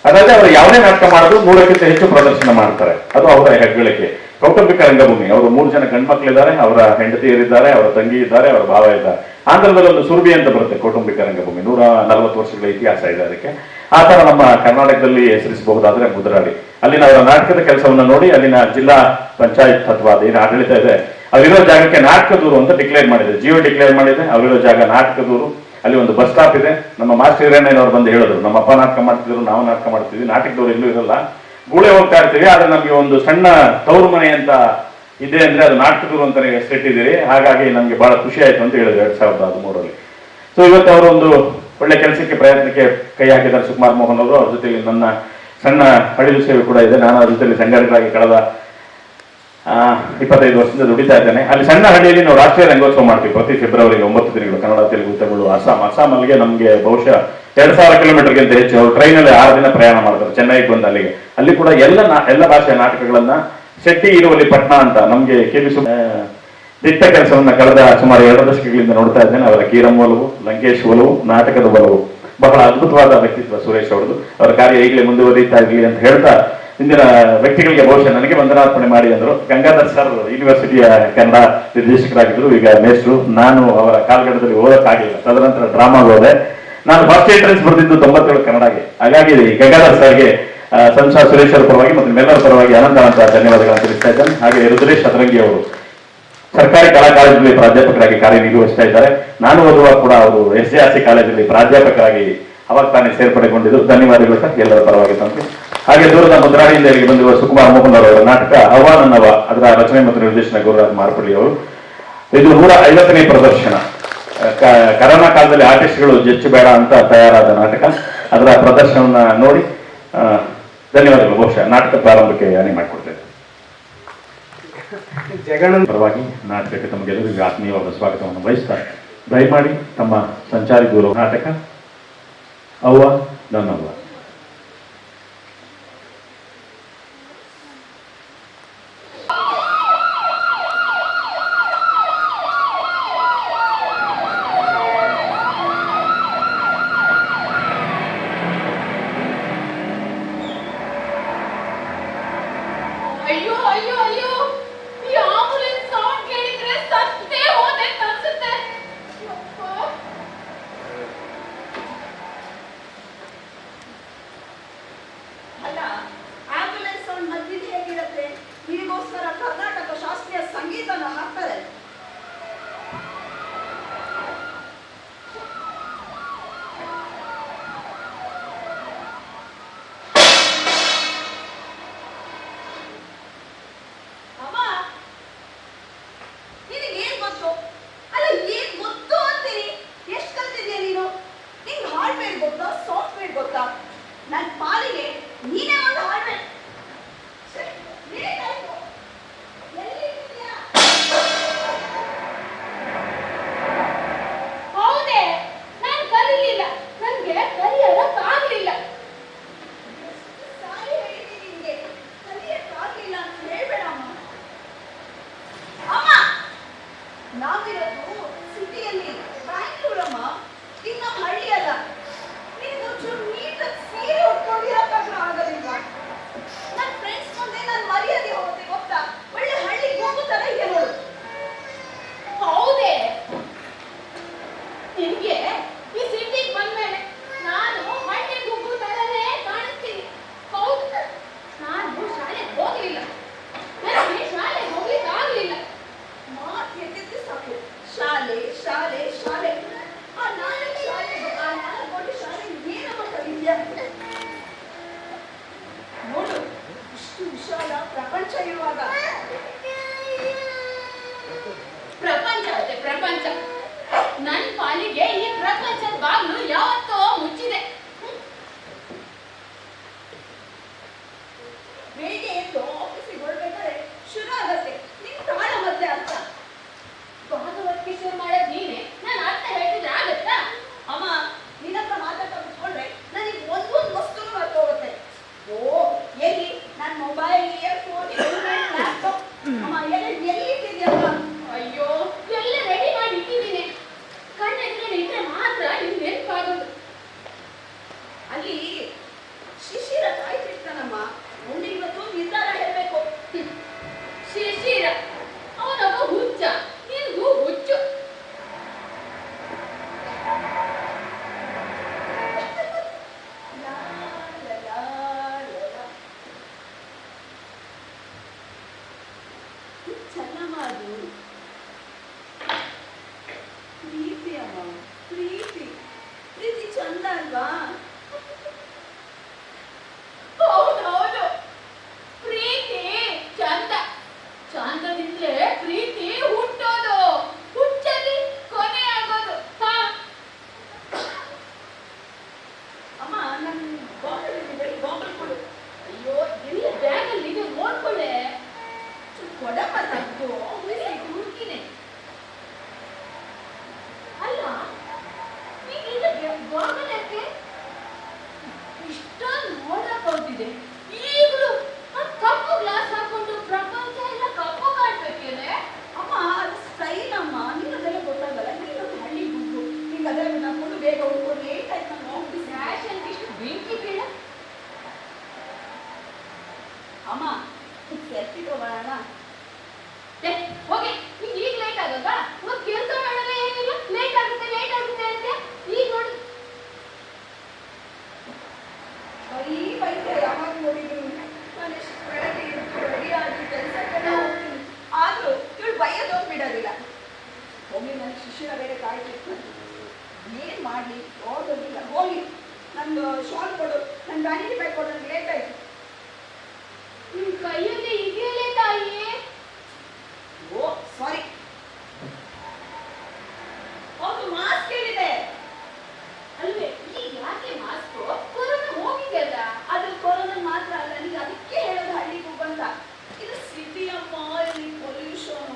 ಅದಾದ್ರೆ ಅವರು ಯಾವುದೇ ನಾಟಕ ಮಾಡೋದು 100ಕ್ಕಿಂತ ಹೆಚ್ಚು ಪ್ರದರ್ಶನ ಮಾಡ್ತಾರೆ. ಅದು ಅವರ ಹೆಗ್ಗಳಿಕೆ. ಕೌಟುಂಬಿಕ ರಂಗಭೂಮಿ, ಅವರು 3 ಜನ ಗಂಡ್ಮಕ್ಳಿದ್ದಾರೆ, ಅವರ ಹೆಂಡತಿಯರಿದ್ದಾರೆ, ಅವರ ತಂಗಿ ಇದ್ದಾರೆ, ಅವರ ಭಾವ ಇದ್ದಾರೆ. ಆಂಧ್ರದಲ್ಲಿ ಒಂದು ಸುರಭಿ ಅಂತ ಬರುತ್ತೆ ಕೌಟುಂಬಿಕ ರಂಗಭೂಮಿ, 140 ವರ್ಷಗಳ ಇತಿಹಾಸ ಇದೆ ಅದಕ್ಕೆ. ಆ ತರ ನಮ್ಮ ಕರ್ನಾಟಕದಲ್ಲಿ ಹೆಸರಿಸಬಹುದಾದ್ರೆ ಮುದ್ರಾಡಿ. ಅಲ್ಲಿನ ಅವರ ನಾಟಕದ ಕೆಲಸವನ್ನ ನೋಡಿ ಅಲ್ಲಿನ ಜಿಲ್ಲಾ ಪಂಚಾಯತ್ ಅಥವಾ ಅದೇನು ಆಡಳಿತ ಇದೆ, ಅವರಿರೋ ಜಾಗಕ್ಕೆ ನಾಟಕದೂರು ಅಂತ ಡಿಕ್ಲೇರ್ ಮಾಡಿದೆ, ಜಿಯೋ ಡಿಕ್ಲೇರ್ ಮಾಡಿದೆ. ಅವರಿರೋ ಜಾಗ ನಾಟಕದೂರು. ಅಲ್ಲಿ ಒಂದು ಬಸ್ ಸ್ಟಾಪ್ ಇದೆ. ನಮ್ಮ ಮಾಸ್ಟರ್ ಹಿರಣ್ಣಯ್ಯನವರು ಬಂದು ಹೇಳಿದ್ರು, ನಮ್ಮ ಅಪ್ಪ ನಾಟಕ ಮಾಡ್ತಿದ್ರು, ನಾವು ನಾಟಕ ಮಾಡ್ತಿದ್ವಿ, ನಾಟಕದವ್ರು ಎಲ್ಲೂ ಇರಲ್ಲ, ಗೂಳೆ ಹೋಗ್ತಾ ಇರ್ತೀವಿ, ಆದ್ರೆ ನಮಗೆ ಒಂದು ಸಣ್ಣ ತವರು ಮನೆ ಅಂತ ಇದೆ ಅಂದ್ರೆ ಅದು ನಾಟಕದೂರು ಅಂತಾನೆ ಹೆಸರಿಟ್ಟಿದ್ದೀರಿ, ಹಾಗಾಗಿ ನಮ್ಗೆ ಬಹಳ ಖುಷಿ ಆಯ್ತು ಅಂತ ಹೇಳಿದ್ರು 2013ರಲ್ಲಿ. ಸೊ ಇವತ್ತು ಅವರೊಂದು ಒಳ್ಳೆ ಕೆಲಸಕ್ಕೆ ಪ್ರಯತ್ನಕ್ಕೆ ಕೈ ಹಾಕಿದ್ದಾರೆ ಸುಕುಮಾರ್ ಮೋಹನ್ ಅವರು. ಅವ್ರ ಜೊತೆಗೆ ನನ್ನ ಸಣ್ಣ ಅಳಿಲು ಸೇವೆ ಕೂಡ ಇದೆ. ನಾನು ಅದ್ರ ಜೊತೆಲಿ ಸಂಘಟಕರಾಗಿ ಕಳೆದ 25 ವರ್ಷದಿಂದ ದುಡಿತಾ ಇದ್ದೇನೆ. ಅಲ್ಲಿ ಸಣ್ಣ ಹಳ್ಳಿಯಲ್ಲಿ ನಾವು ರಾಷ್ಟ್ರೀಯ ರಂಗೋತ್ಸವ ಮಾಡ್ತೀವಿ ಪ್ರತಿ ಫೆಬ್ರವರಿಗೆ 9 ದಿನಗಳು. ಕನ್ನಡ, ತೆಲುಗು, ತಮಿಳು, ಅಸ್ಸಾಮಲ್ಲಿಗೆ ನಮಗೆ ಬಹುಶಃ 2000 ಕಿಲೋಮೀಟರ್ಗಿಂತ ಹೆಚ್ಚು. ಅವರು ಟ್ರೈನಲ್ಲಿ 6 ದಿನ ಪ್ರಯಾಣ ಮಾಡ್ತಾರೆ ಚೆನ್ನೈಗೆ ಬಂದು ಅಲ್ಲಿಗೆ. ಅಲ್ಲಿ ಕೂಡ ಎಲ್ಲ ಭಾಷೆಯ ನಾಟಕಗಳನ್ನ ಶೆಟ್ಟಿ ಇರುವಲ್ಲಿ ಪಟ್ನ ಅಂತ ನಮಗೆ ಕೆಬಿಸು ದಿಟ್ಟ ಕೆಲಸವನ್ನ ಕಳೆದ ಸುಮಾರು 2 ದಶಕಗಳಿಂದ ನೋಡ್ತಾ ಇದ್ದೇನೆ. ಅವರ ಕೀರಂ ಒಲವು, ಲಂಕೇಶ್ ಒಲವು, ನಾಟಕದ ಒಲವು, ಬಹಳ ಅದ್ಭುತವಾದ ವ್ಯಕ್ತಿತ್ವ ಸುರೇಶ್ ಅವರದು. ಅವರ ಕಾರ್ಯ ಈಗಲೇ ಮುಂದುವರಿತಾ ಇರಲಿ ಅಂತ ಹೇಳ್ತಾ, ಇಂದಿನ ವ್ಯಕ್ತಿಗಳಿಗೆ ಬಹುಶಃ ನನಗೆ ವಂದನಾರ್ಪಣೆ ಮಾಡಿ ಅಂದರು. ಗಂಗಾಧರ್ ಸರ್ ಯೂನಿವರ್ಸಿಟಿಯ ಕನ್ನಡ ನಿರ್ದೇಶಕರಾಗಿದ್ದರು, ಈಗ ಮೇಷ್ಟ್ರು. ನಾನು ಅವರ ಕಾಲ್ಗಡದಲ್ಲಿ ಓದಕ್ಕಾಗಿಲ್ಲ, ತದನಂತರ ಡ್ರಾಮಾಗೆ ಹೋದೆ. ನಾನು ಫಸ್ಟ್ ಎಂಟ್ರೆನ್ಸ್ ಬರೆದಿದ್ದು 97 ಕನ್ನಡಗೆ. ಹಾಗಾಗಿ ಗಂಗಾಧರ್ ಸರ್ಗೆ ಸಂಸಾ ಸುರೇಶ್ ಅವರ ಪರವಾಗಿ ಮತ್ತು ನಿಮ್ಮೆಲ್ಲರ ಪರವಾಗಿ ಅನಂತ ಧನ್ಯವಾದಗಳನ್ನು ತಿಳಿಸ್ತಾ ಇದ್ದೇನೆ. ಹಾಗೆ ರುದ್ರೇಶ್ ಅತರಂಗಿ ಅವರು ಸರ್ಕಾರಿ ಕಲಾ ಕಾಲೇಜಲ್ಲಿ ಪ್ರಾಧ್ಯಾಪಕರಾಗಿ ಕಾರ್ಯನಿರ್ವಹಿಸ್ತಾ ಇದ್ದಾರೆ. ನಾನು ಓದುವಾಗ ಕೂಡ ಅವರು SJRC ಕಾಲೇಜಲ್ಲಿ ಪ್ರಾಧ್ಯಾಪಕರಾಗಿ ಅವಾಗ ತಾನೇ ಸೇರ್ಪಡೆಗೊಂಡಿದ್ದು. ಧನ್ಯವಾದಗಳು ಸರ್ ಎಲ್ಲರ ಪರವಾಗಿ ತಂದು. ಹಾಗೆ ದೂರದ ಮುದ್ರಾಡಿಯಿಂದ ಇಲ್ಲಿಗೆ ಬಂದಿರುವ ಸುಕುಮಾರ್ ಮೋಹನ್ ಅವರ ನಾಟಕ ಅವ್ವಾನನ್ನವ, ಅದರ ರಚನೆ ಮತ್ತು ನಿರ್ದೇಶನ ಗುರುರಾಜ್ ಮಾರ್ಪಳ್ಳಿ ಅವರು. ಇದು 150ನೇ ಪ್ರದರ್ಶನ. ಕರೋನಾ ಕಾಲದಲ್ಲಿ ಆರ್ಟಿಸ್ಟ್ಗಳು ಜಚ್ಚು ಬೇಡ ಅಂತ ತಯಾರಾದ ನಾಟಕ. ಅದರ ಪ್ರದರ್ಶನವನ್ನ ನೋಡಿ ಧನ್ಯವಾದಗಳು. ಬಹುಶಃ ನಾಟಕ ಪ್ರಾರಂಭಕ್ಕೆ ಅಣಿ ಮಾಡಿಕೊಡ್ತೇವೆ. ಪರವಾಗಿ ನಾಟಕಕ್ಕೆ ತಮಗೆಲ್ಲರಿಗೂ ಆತ್ಮೀಯವಾದ ಸ್ವಾಗತವನ್ನು ಬಯಸ್ತಾರೆ. ದಯಮಾಡಿ ತಮ್ಮ ಸಂಚಾರಿ ದೂರ ನಾಟಕ ಅವ್ವ ನನ್ನವ್ವ. ಅಯ್ಯೋ ಅಯ್ಯೋ ಅಯ್ಯೋ, ಈ ಆಂಬುಲೆನ್ಸ್ ಸೌಂಡ್ ಕೇಳಿದ್ರೆ ಸತ್ತೇ ಹೋದೆ ಅನ್ಸುತ್ತೆ. ನಾವಿರೋದು ಸಿಟಿಯಲ್ಲಿ, ಬ್ಯಾಂಗ್ಳೂರಮ್ಮ. ಇದು ನಮ್ಮ ಹಳ್ಳಿ ಅಲ್ಲ. ನೀನು ಚೂರು ನೀಟಾಗಿ ಸೀರೆ ಉಟ್ಕೊಂಡಿರಕ್ಕಾದ್ರೂ ಆಗೋದಿಲ್ಲ. ನನ್ನ ಫ್ರೆಂಡ್ಸ್ ಮುಂದೆ ನಾನು ಮರ್ಯಾದೆ ಹೋಗುತ್ತೆ ಗೊತ್ತಾ? ಒಳ್ಳೆ ಹಳ್ಳಿ ಹೋಗೋ ತರ ಇದೆ ನೋಡು. ಹೌದೇ? ನಿನ್ಗೆ ಈ ಸಿಟಿಗೆ ಬಂದ್ಮೇಲೆ ನಾನು ಹಳ್ಳಿ ಗುಗ್ಗು ತರನೇ ಕಾಣಿಸ್ತೀನಿ. ಹೌದು, ನಾನು ಶಾಲೆಗೆ ಹೋಗ್ಲಿಲ್ಲ. ನನಗೆ ಶಾಲೆಗೆ ಹೋಗ್ಲಿಕ್ಕೆ ಆಗ್ಲಿಲ್ಲ. ಮಾತು ಎತ್ತಿದ್ರೆ ಸಾಕು, ಶಾಲೆ ಶಾಲೆ ಶಾಲೆ. ಆ ನಾಲ್ಕು ಶಾಲೆ ಏನಮ್ಮ ಕಲಿದ್ಯಾ? ನೋಡು, ಇಷ್ಟು ವಿಶಾಲ ಪ್ರಪಂಚ ಇರುವಾಗ. ಪ್ರಪಂಚ ಅದೇ ಪ್ರಪಂಚ. ನನ್ನ ಪಾಲಿಗೆ ಈ ಪ್ರಪಂಚದ ಬಾಗ್ಲು ಯಾವತ್ತೋ ಮುಚ್ಚಿದೆ. ಬೆಳಿಗ್ಗೆ ಎದ್ದು ಆಫೀಸಿಗೆ ಹೊರಬೇಕಾದ್ರೆ ಶುರು ಆಗತ್ತೆ ನಿನ್ ತಾಳ ಮದ್ದೆ ಅರ್ಥ. ಭಾಗವತಿಕೆ ಶುರು ಮಾಡೋದು ನೀನೆ, ನಾನು ಅರ್ಥ ಹೇಳ್ತಿದ್ರೆ ಆಗತ್ತಾ? ಅಮ್ಮ, ನಿನ್ನ ಹತ್ರ ಮಾತಾಡ್ತಾ ಬಿಟ್ಕೊಂಡ್ರೆ ನನಗೆ ಒಂದೊಂದು ವಸ್ತುನು ಮರ್ತೋಗುತ್ತೆ. ಓ ಎಲ್ಲಿ ನನ್ನ ಮೊಬೈಲ್, ಇಯರ್ಫೋನ್, ಲ್ಯಾಪ್ಟಾಪ್ ಅಮ್ಮ ಎಲ್ಲಿಟ್ಟಿದ್ಯಲ್ಲ? ಅಯ್ಯೋ, ಎಲ್ಲ ರೆಡಿ ಮಾಡಿ ಇಟ್ಟಿದ್ದೀನಿ. ಕಣ್ಣೆದುರು ಇದ್ರೆ ಮಾತ್ರ ನಿಮ್ಗೆ ನೆನಪಾಗೋದು. ಅಲ್ಲಿ ಶಿಶಿರ ಕಾಯ್ತಿರ್ತಾನಮ್ಮ. ಮುಂದೆ ಇವತ್ತು ನಿರ್ಧಾರ ಹೇಳ್ಬೇಕು. ಶಿಶಿರ ಅವನೊಬ್ಬ ಹುಚ್ಚ, ನಿನ್ಗೂ ಹುಚ್ಚು. ಲಾ, ಲಾ, ಲಾ, ಲಾ. ಚೆನ್ನಮ್ಮ ಅದು ಪ್ರೀತಿ ಅಮ್ಮ, ಪ್ರೀತಿ. ಪ್ರೀತಿ ಚಂದ ಅಲ್ವಾ? ಹೌದೌದು, ಪ್ರೀತಿ ಚಂದ. ಚಂದದಿಂದಲೇ ಪ್ರೀತಿ ಹುಟ್ಟೋದು, ಹುಚ್ಚಲ್ಲಿ ಕೊನೆ ಆಗೋದು. ಹಾ, ಅಮ್ಮ, ನನ್ನ ಬಾಟಲ್ ಕೊಡು. ಅಯ್ಯೋ, ಎಲ್ಲ ಬ್ಯಾಗಲ್ಲಿ ಇದೆ, ನೋಡ್ಕೊಳ್ಳೆ. ಕೊಡಮ್ಮ ತಗ್ಗು. ಹುಡುಕಿನೆ ಅಲ್ಲ, ನೀನು ಬಾಗಲಕ್ಕೆ ಇಷ್ಟೊಂದು ನೋಡಕ್ ಹೋಗ್ತಿದೆ. ಈಗಲೂ ಆ ಕಪ್ಪು ಗ್ಲಾಸ್ ಹಾಕೊಂಡು ಪ್ರಪಂಚ ಎಲ್ಲ ಕಪ್ಪು ಕಾಣ್ಬೇಕೇನೆ. ಅಮ್ಮ, ಅದು ಸ್ಟೈಲ್ ಅಮ್ಮ. ನೀನು ಅದೆಲ್ಲ ಗೊತ್ತಾಗಲ್ಲ. ನೀನೊಂದು ಹಳ್ಳಿ ಗುಂಪು. ನಿಂಗೆ ಅದೆಲ್ಲ ನಮ್ಕೊಂಡು ಬೇಗ ಉಳ್ಕೊಂಡು ಲೇಟ್ ಆಯ್ತು ನಾನು ಆಫೀಸ್. ಫ್ಯಾಷನ್ ಇಷ್ಟು ಬೆಂಕಿ ಬೀಳ. ಅಮ್ಮ, ಸೆಲ್ಫಿ ತಗೋಣ. ಹೋಗಿ, ನಿಂಗೆ ಈಗ ಲೇಟ್ ಆಗೋದಾ? ಇವಾಗ ಕೆಲಸ ಮಾಡೋದೇ ಏನಿಲ್ಲ, ಲೇಟ್ ಆಗುತ್ತೆ ಅಂತ ಈಗ ನೋಡಿ. ಬರೀ ಬೈತೆ ಯಾವಾಗ ನೋಡಿದ್ರು. ನಾನು ಎಷ್ಟು ಬೆಳಗ್ಗೆ ಎದ್ದು ರೆಡಿಯಾಗಿ ಕೆಲಸಕ್ಕೆಲ್ಲ ಹೋಗ್ತೀನಿ. ಆದ್ರೂ ಇವಳು ಬೈಯೋದು ಬಿಡೋದಿಲ್ಲ. ಹೋಗಿ ನನ್ನ ಶಿಶಿರ ಬೇರೆ ಕಾಯ್ತಿತ್ತು. ಏನ್ ಮಾಡ್ಲಿ, ಹೋಗೋದಿಲ್ಲ. ಹೋಗಿ ನಂದು ಶಾಲ್ ಕೊಡು, ನನ್ನ ವ್ಯಾನಿಟಿ ಬ್ಯಾಗ್ ಕೊಡು, ನನಗೆ ಲೇಟ್ ಆಯ್ತು. ನಿಮ್ ಕೈಯಲ್ಲಿ ಇದೆಯಲ್ಲೇ ತಾಯಿ. ಓ ಸಾರಿ, ಹೌದು ಮಾಸ್ಕ್ ಹೇಳಿದೆ ಅಲ್ವೇ? ಈಗ ಯಾಕೆ ಮಾಸ್ಕ್? ಕೊರೋನಾ ಹೋಗಿದೆಯಲ್ಲ. ಅದು ಕೊರೋನಾ ಮಾತ್ರ ಅಲ್ಲ, ನೀಗ ಅದಕ್ಕೆ ಹೇಳೋದು ಹಳ್ಳಿಗೂ ಬಂತ. ಇದು ಸಿಟಿ ಅಮ್ಮ, ಇಲ್ಲಿ ಪೊಲ್ಯೂಷನ್.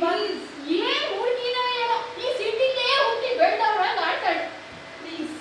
ಪ್ಲೀಸ್ ಏನ್ ಹುಡುಗಿನ ಏನೋ, ಈ ಸಿಟಿಲೇ ಹುಟ್ಟಿ ಬೆಳೆದವ್ರಂಗ ಆಟಾಡು. ಪ್ಲೀಸ್.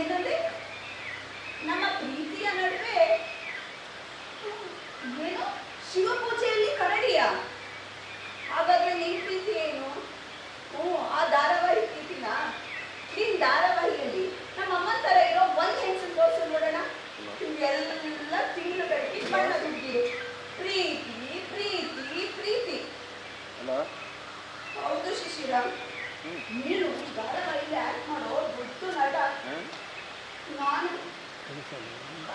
ಏನಂದ್ರೆ ನಮ್ಮ ಪ್ರೀತಿಯ ನಡುವೆ ಏನು ಶಿವಪೂಜೆಯಲ್ಲಿ ಕರಡಿಯ? ಹಾಗಾದ್ರೆ ನಿನ್ ಪ್ರೀತಿ ಏನು? ಆ ಧಾರಾವಾಹಿ ಪ್ರೀತಿನ? ನಿನ್ ಧಾರಾವಾಹಿಯಲ್ಲಿ ನಮ್ಮ ಅಮ್ಮನ ತರ ಇರೋ ಒಂದ್ ಹೆಂಗಸನ್ ತೋರ್ಸು ನೋಡೋಣ. ಎಲ್ಲ ತಿಂಗಳು ಕಟ್ಟಿ ಬಣ್ಣ ಹುಡುಗಿರು, ಪ್ರೀತಿ ಪ್ರೀತಿ ಪ್ರೀತಿ. ಹೌದು ಶಿಶಿರ, ನೀನು ಧಾರಾವಾಹಿಯಲ್ಲಿ ಆಕ್ಟ್ ಮಾಡೋ ದೊಡ್ಡ ನಟ. ನಾನು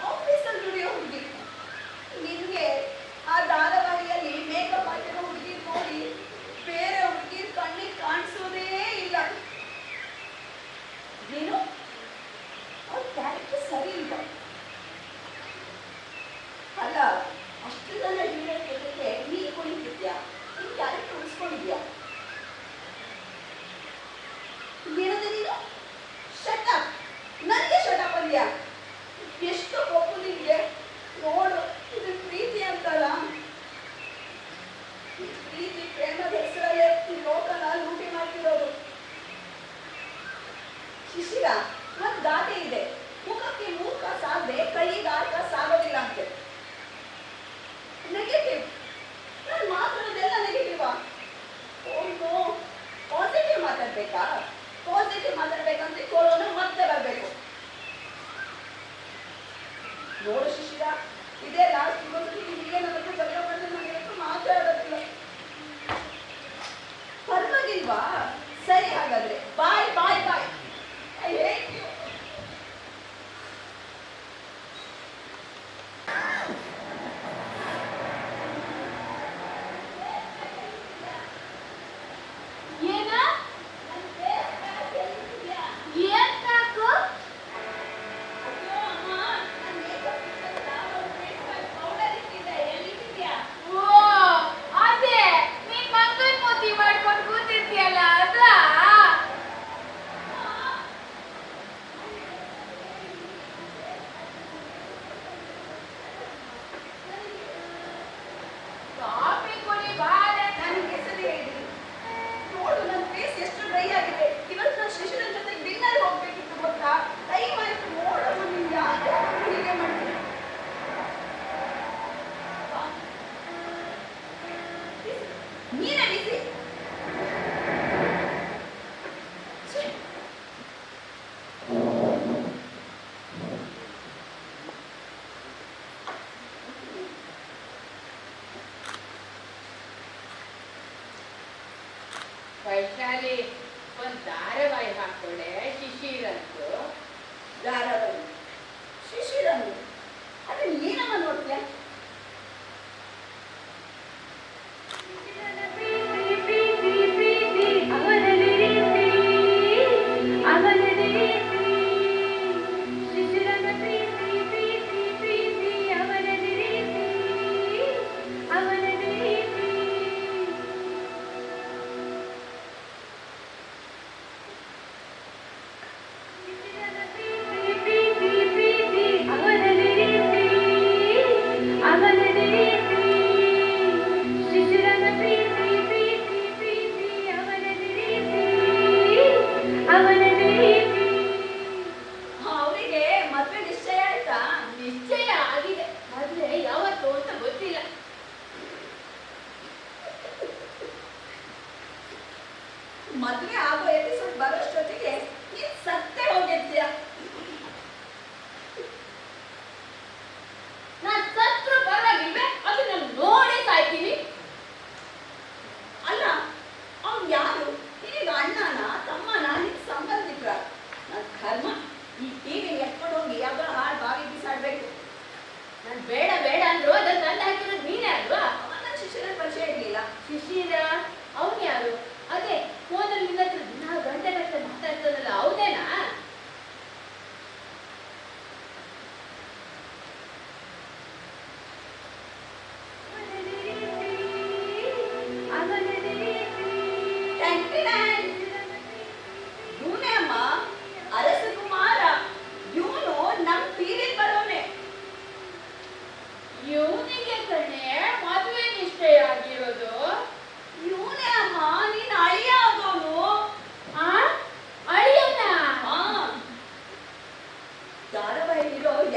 ಆಫೀಸಲ್ಲಿ ದುಡಿಯೋ ಹುಡುಗಿ. ನಿನ್ಗೆ ಆ ಧಾರಾವಾಹಿಯಲ್ಲಿ ಮೇಕಪ್ ಹಾಕಿರೋ ಹುಡುಗಿ ನೋಡಿ ಬೇರೆ ಹುಡುಗಿ ಕಣ್ಣಿಗೆ ಕಾಣಿಸೋದೇ ಇಲ್ಲ. ಏನು ಅವ್ರ ಕ್ಯಾರೆಕ್ಟರ್ ಸರಿ ಇಲ್ಲ ಅಲ್ಲ? ಅಷ್ಟು ಜನ ಹೀರೋ ಜೊತೆಗೆ ನೀ ಕುಳಿತಿದ್ಯಾ, ನಿನ್ ಕ್ಯಾರೆಕ್ಟರ್ ಉಳಿಸ್ಕೊಂಡಿದ್ಯಾ? ಏನಂದ್ರೆ ನೀನು ಶಟಪ್, ನನಗೆ ಶಟಪ್ ಅಂದ್ಯಾ? ಎಷ್ಟು ಕೊಪ್ಪು ನಿನ್ಗೆ. ನೋಡು, ಇದು ಪ್ರೀತಿ ಅಂತಲ್ಲ. ಪ್ರೀತಿ ಪ್ರೇಮದ ಹೆಸರಲ್ಲೇ ಈ ಲೋಕನ ಲೂಟಿ ಮಾಡ್ತಿರೋದು. ಶಿಶಿರ, ಒಂದ್ ಗಾದೆ ಇದೆ, ಮುಖಕ್ಕೆ ಮೂರ್ಖ ಸಾಧದೆ ಕೈಗಾರ್ಕ ಸಾಗೋದಿಲ್ಲ ಅಂತೆ. ನೆಗೆಟಿವ್. ನಾನು ಮಾತಾಡೋದೆಲ್ಲ ನೆಗೆಟಿವಾ? ಓ, ಪಾಸಿಟಿವ್ ಮಾತಾಡ್ಬೇಕಾ? ಪಾಸಿಟಿವ್ ಮಾತಾಡ್ಬೇಕಂದ್ರೆ ಕೊರೋನಾ ಮತ್ತೆ ಬರಬೇಕು.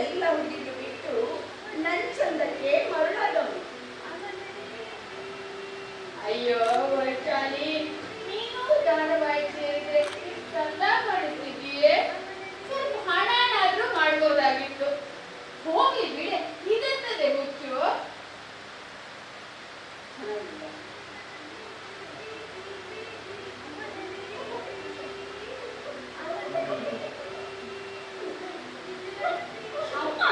ಎಲ್ಲ ಹುಡುಗಿದ್ರು ಬಿಟ್ಟು ನನ್ ಚಂದಕ್ಕೆ ಮರಳಾದವನು. ಅಯ್ಯೋ ವೈಶಾಲಿ, ನೀನು ಧಾರಾವಾಹಿ ಸೇರಿದ್ರೆ ಇಷ್ಟೆಲ್ಲ ಮಾಡಿಸಿದೀಯೇ, ಸ್ವಲ್ಪ ಹಣನಾದ್ರೂ ಮಾಡ್ಬೋದಾಗಿತ್ತು. ಹೋಗಿ ಬಿಡೆ, ಇದೆಂತದೆ ಹುಚ್ಚು? ಅಮ್ಮ,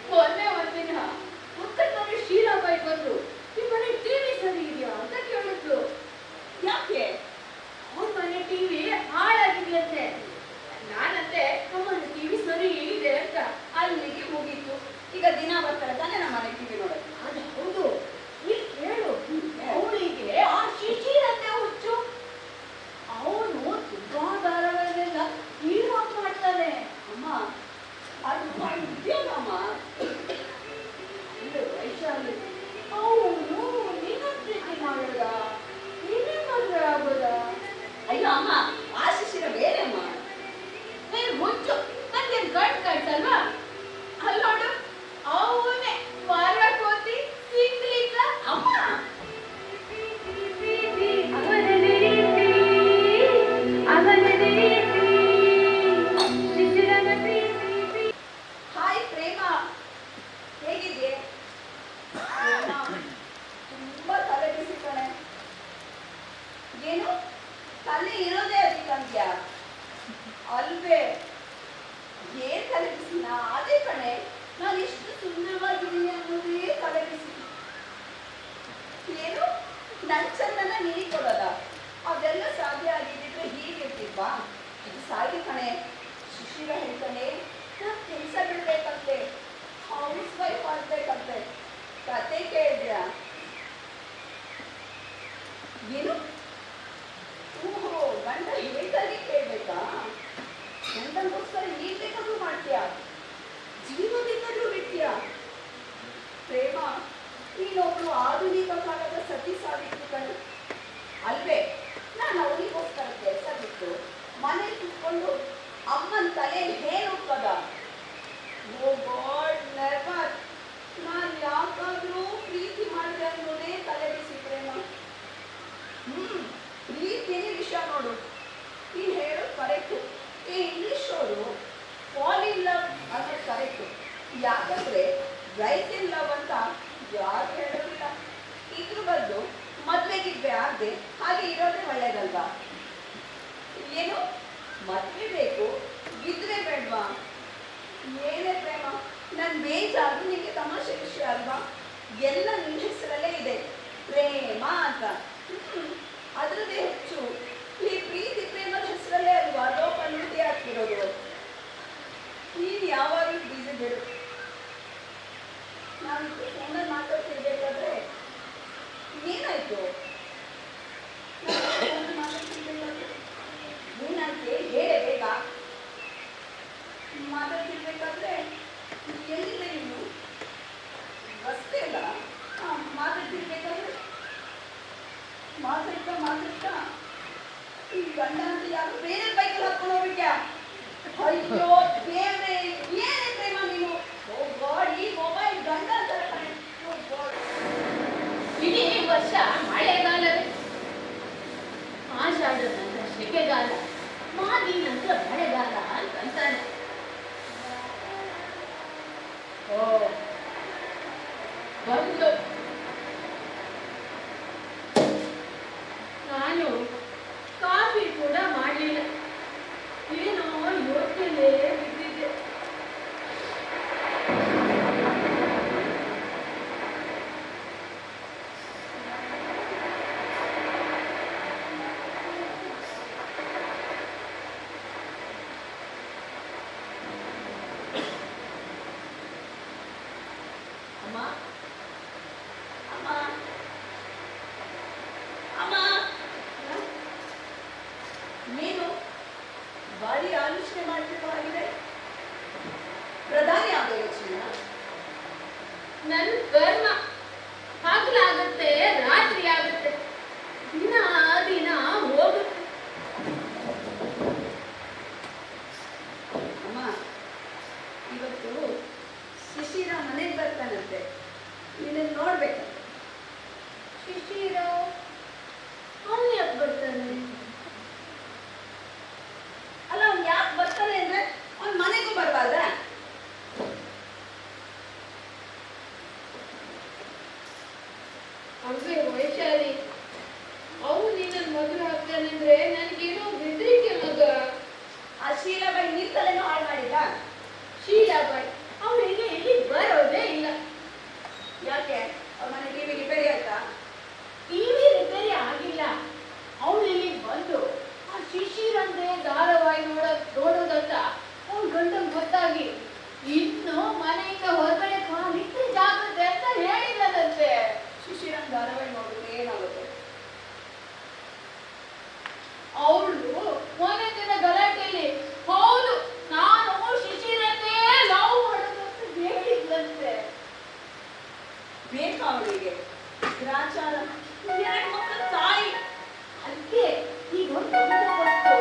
ಮೊನ್ನೆ ಒಂದಿನ ಪುಸ್ತಕದಲ್ಲಿ ಶೀಲಾಬಾಯಿ ಬಂದು ನಿಮ್ಮನೆ ಟಿವಿ ಸರಿ ಇದೆಯಾ ಅಂತ ಕೇಳಿದ್ಲು. ಯಾಕೆ? ಅವ್ರ ಮನೆ ಟಿವಿ ಹಾಳಾಗಿದೆಯಂತೆ. ನಾನಂತೆ ನಮ್ಮನೆ ಟಿವಿ ಸರಿ ಇದೆ ಅಂತ. ಅಲ್ಲಿಗೆ ಮುಗೀತು. ಈಗ ದಿನ ಬರ್ತಾರೆ ತಾನೇ ನಮ್ಮ ಮನೆ ಟಿವಿ ನೋಡೋದು. ಅದು ಹೌದು. ಇಲ್ಲಿ ಕೇಳು, ಅವಳಿಗೆ ಆ ಶಿಶಿರಂತೆ ಹುಚ್ಚು. ಅವನು ತುಂಬಾ ಧಾರಾವಾಹಿಯೆಲ್ಲ ಹೀರೋ ಮಾಡ್ತಾನೆ. ಅಮ್ಮ, ಅದು ಉದ್ಯೋಗಮ್ಮ. ಇದು ವೈಶಾಲಿ, ಅವನು ನಿನ್ನ ಪ್ರೀತಿ ಮಾಡೋದ, ನಿನ್ನೆ ಮದುವೆ ಆಗೋದ? ಅಯ್ಯೋ ಅಮ್ಮ, ಆ ಶಿಶಿರ ಬೇರೆ ಅಮ್ಮ. ಹುಚ್ಚು, ನನ್ಗೆ ಗಂಟ್ ಕಾಯ್ತಲ್ವಾ? ಅಲ್ಲೋಡು, ಅವನೇ ಮರ ಕೋತಿ ಸಿಗ್ಲಿಲ್ಲ. ಅಮ್ಮ, ಹಾಯ್ ಪ್ರೇಮ, ಹೇಗಿದೆ? ಪ್ರೇಮ, ತುಂಬಾ ತಲೆ ಬಿಸಿ ಕಣೆ. ಏನು ತಲೆ ಇರೋದೇ ಅದಕ್ಕಂತ್ಯ ಅಲ್ವೇ? ಏನ್ ತಲೆ ಬಿಸಿನ? ಅದೇ ಕಣೆ, ನಾನು ಎಷ್ಟು ಸುಂದರವಾಗಿದ್ದೀನಿ ಅನ್ನೋದೇ ತಲೆ ಬಿಸಿ. ಏನು ನನ್ ಚಂದನ ನೀಡಿ ಕೊಡೋದ? ಅದೆಲ್ಲ ಸಾಧ್ಯ ಆಗಿದ್ದಿದ್ರೆ ಹೀಗಿರ್ತಿಲ್ವಾ? ಇದು ಸಾಧ್ಯ ಕಣೆ. ಶಿಶಿರ ಹೇಳ್ತಾನೆ, ನಾನು ಕೆಲಸ ಬಿಡ್ಬೇಕಂತೆ, ಹೌಸ್ ವೈಫ್ ಆಗ್ಬೇಕಂತೆ. ಕತೆ ಕೇಳಿದ್ಯಾ? ಏನು? ಓಹೋ, ಗಂಡ ಹೇಳ್ದಾಗೆ ಕೇಳ್ಬೇಕಾ? ಗಂಡನಿಗೋಸ್ಕರ ಏನ್ ಬೇಕಾದ್ರೂ ಮಾಡ್ತೀಯಾ? ಜೀವದಿಂದಲೂ ಬಿಡ್ತೀಯಾ? ಪ್ರೇಮ, ನೀನೊಬ್ಳು ಆಧುನಿಕ ಕಾಲದ ಸತಿ ಸಾವಿತ್ತು ಕಣೆ. ಅಲ್ವೇ? ನಾನು ಅವನಿಗೋಸ್ಕರ ಕೆಲಸ ಬಿಟ್ಟು ಮನೇಲಿ ಕುತ್ಕೊಂಡು ಅಮ್ಮನ ತಲೆಯಲ್ಲಿ ಹೇಳುತ್ತದ? ಓ ಗಾಡ್, ನೆವರ್. ನಾನು ಯಾಕಾದ್ರೂ ಪ್ರೀತಿ ಮಾಡಿದೆ ಅನ್ನೋದೇ ತಲೆ ಬಿಸಿ ಪ್ರೇಮ. ಪ್ರೀತಿನೇ ವಿಷಯ ನೋಡು. ನೀನು ಹೇಳೋದು ಕರೆಕ್ಟು. ಈ ಇಂಗ್ಲಿಷ್ ಅವರು ಫಾಲ್ ಇನ್ ಲವ್ ಅನ್ನೋದು ಕರೆಕ್ಟು. ಯಾಕಂದ್ರೆ ರೈಸ್ ಇನ್ ಲವ್ ಅಂತ ಯಾರು ಹೇಳೋದಿಲ್ಲ. ಇದ್ರ ಬದಲು ಮದ್ವೆಗಿದ್ವೆ ಆಗದೆ ಹಾಗೆ ಇರೋದೇ ಒಳ್ಳೇದಲ್ವಾ? ಏನು ಮದ್ವೆ ಬೇಕು, ಇದ್ರೆ ಬೇಡ್ವಾ? ಏನೇ ಪ್ರೇಮ, ನನ್ ಬೇಜಾರು ನಿಮಗೆ ತಮಾಷೆ ವಿಷಯ ಅಲ್ವಾ? ಎಲ್ಲ ನಿನ್ನ ಹೆಸರಲ್ಲೇ ಇದೆ, ಪ್ರೇಮ ಅಂತ. ಅದ್ರದ್ದೇ ಹೆಚ್ಚು ಈ ಪ್ರೀತಿ ಪ್ರೇಮದ ಹೆಸರಲ್ಲೇ ಅಲ್ವಾ ಲೋಕ ಲೂಟಿ ಆಗ್ತಿರೋದು. ನೀನು ಯಾವಾಗಲೂ ಬೀಸಿ ಬಿಡು. ನಾನು ಫೋನಲ್ಲಿ ಮಾತಾಡ್ತಿರ್ಬೇಕಾದ್ರೆ ಏನಾಯ್ತು? ನೀನಂತೆ ಹೇಳೆ ಬೇಗ. ಮಾತಾಡ್ತಿರ್ಬೇಕಾದ್ರೆ ಎಲ್ಲಿದೆ ನೀನು? ರಸ್ತೆ ಅಲ್ಲ. ಮಾತಾಡ್ತಿರ್ಬೇಕಾದ್ರೆ ಮಾತಾಡ್ತಾ ಈ ಗಂಡ ಅಂತ ಯಾರು ಬೇರೆ ಬೈಕಲ್ಲಿ ಹಾಕೊಂಡು ಹೋಗ್ಬಿಟ್ಯಾ? ಅಯ್ಯೋ ದೇವ್ರೆ, ಏನೇ ಪ್ರೇಮ ನೀನು? ಓ ಗಾಡ್, ಈ ಮೊಬೈಲ್ ಗಂಡ ಅಂತಾರ ಕಣೆ. ಓ ಗಾಡ್. ಇಡೀ ವರ್ಷ ಮಳೆಗಾಲವೇ, ಆಷಾಢ ನಂತರ ಸೆಕೆಗಾಲ, ಮಾಗಿ ನಂತರ ಮಳೆಗಾಲ ಅಂತಾನೆ. ಓ ಬಂದು ನಾನು ಕಾಫಿ ಕೂಡ ಮಾಡಲಿಲ್ಲ. ಏನೋ ಯೋಚನೆ ಬಿದ್ದಿದ್ದೆ. ಅಮ್ಮ, ಅಮ್ಮ, ಅಮ್ಮ, ನೀನು ಭಾರಿ ಆಲೋಚನೆ ಮಾಡಬೇಕಾಗಿದೆ. ಪ್ರಧಾನಿ ಆಗೋ ಯೋಚನೆ? ನನ್ನ ಕರ್ಮ. ಹಗಲಾಗುತ್ತೆ, ರಾತ್ರಿ ಆಗುತ್ತೆ, ದಿನ ದಿನ ಹೋಗುತ್ತೆ. ಶಿಶಿರಂತೆ ಧಾರಾವಾಹಿ ನೋಡೋದಂತ ಅವ್ನ ಗಂಡಂಗೆ ಗೊತ್ತಾಗಿ ಇನ್ನು ಮನೆಯಿಂದ ಹೊರಗಡೆ ಕಾಲಿಟ್ಟು ಜಾಗ್ರತೆ ಅಂತ ಹೇಳಿದನಂತೆ. ಶಿಶಿರನ್ ಧಾರಾವಾಹಿ ನೋಡಿದ್ರೆ ಏನಾಗುತ್ತೆ? ಅವಳು ಮೊನ್ನೆ ದಿನ ಗಲಾಟೆಯಲ್ಲಿ ಹೌದು ನಾನು ಶಿಶಿರನ್ನೇ ಲವ್ ಮಾಡೋದಂತ ಹೇಳಿದ್ಲಂತೆ. ಬೇಕಾ ಅವಳಿಗೆ ಗ್ರಾಚಾರ? ಎರಡು ಮಕ್ಕಳ ತಾಯಿ. ಅದಕ್ಕೆ ಈಗ ಒಂದು ಬಂತು.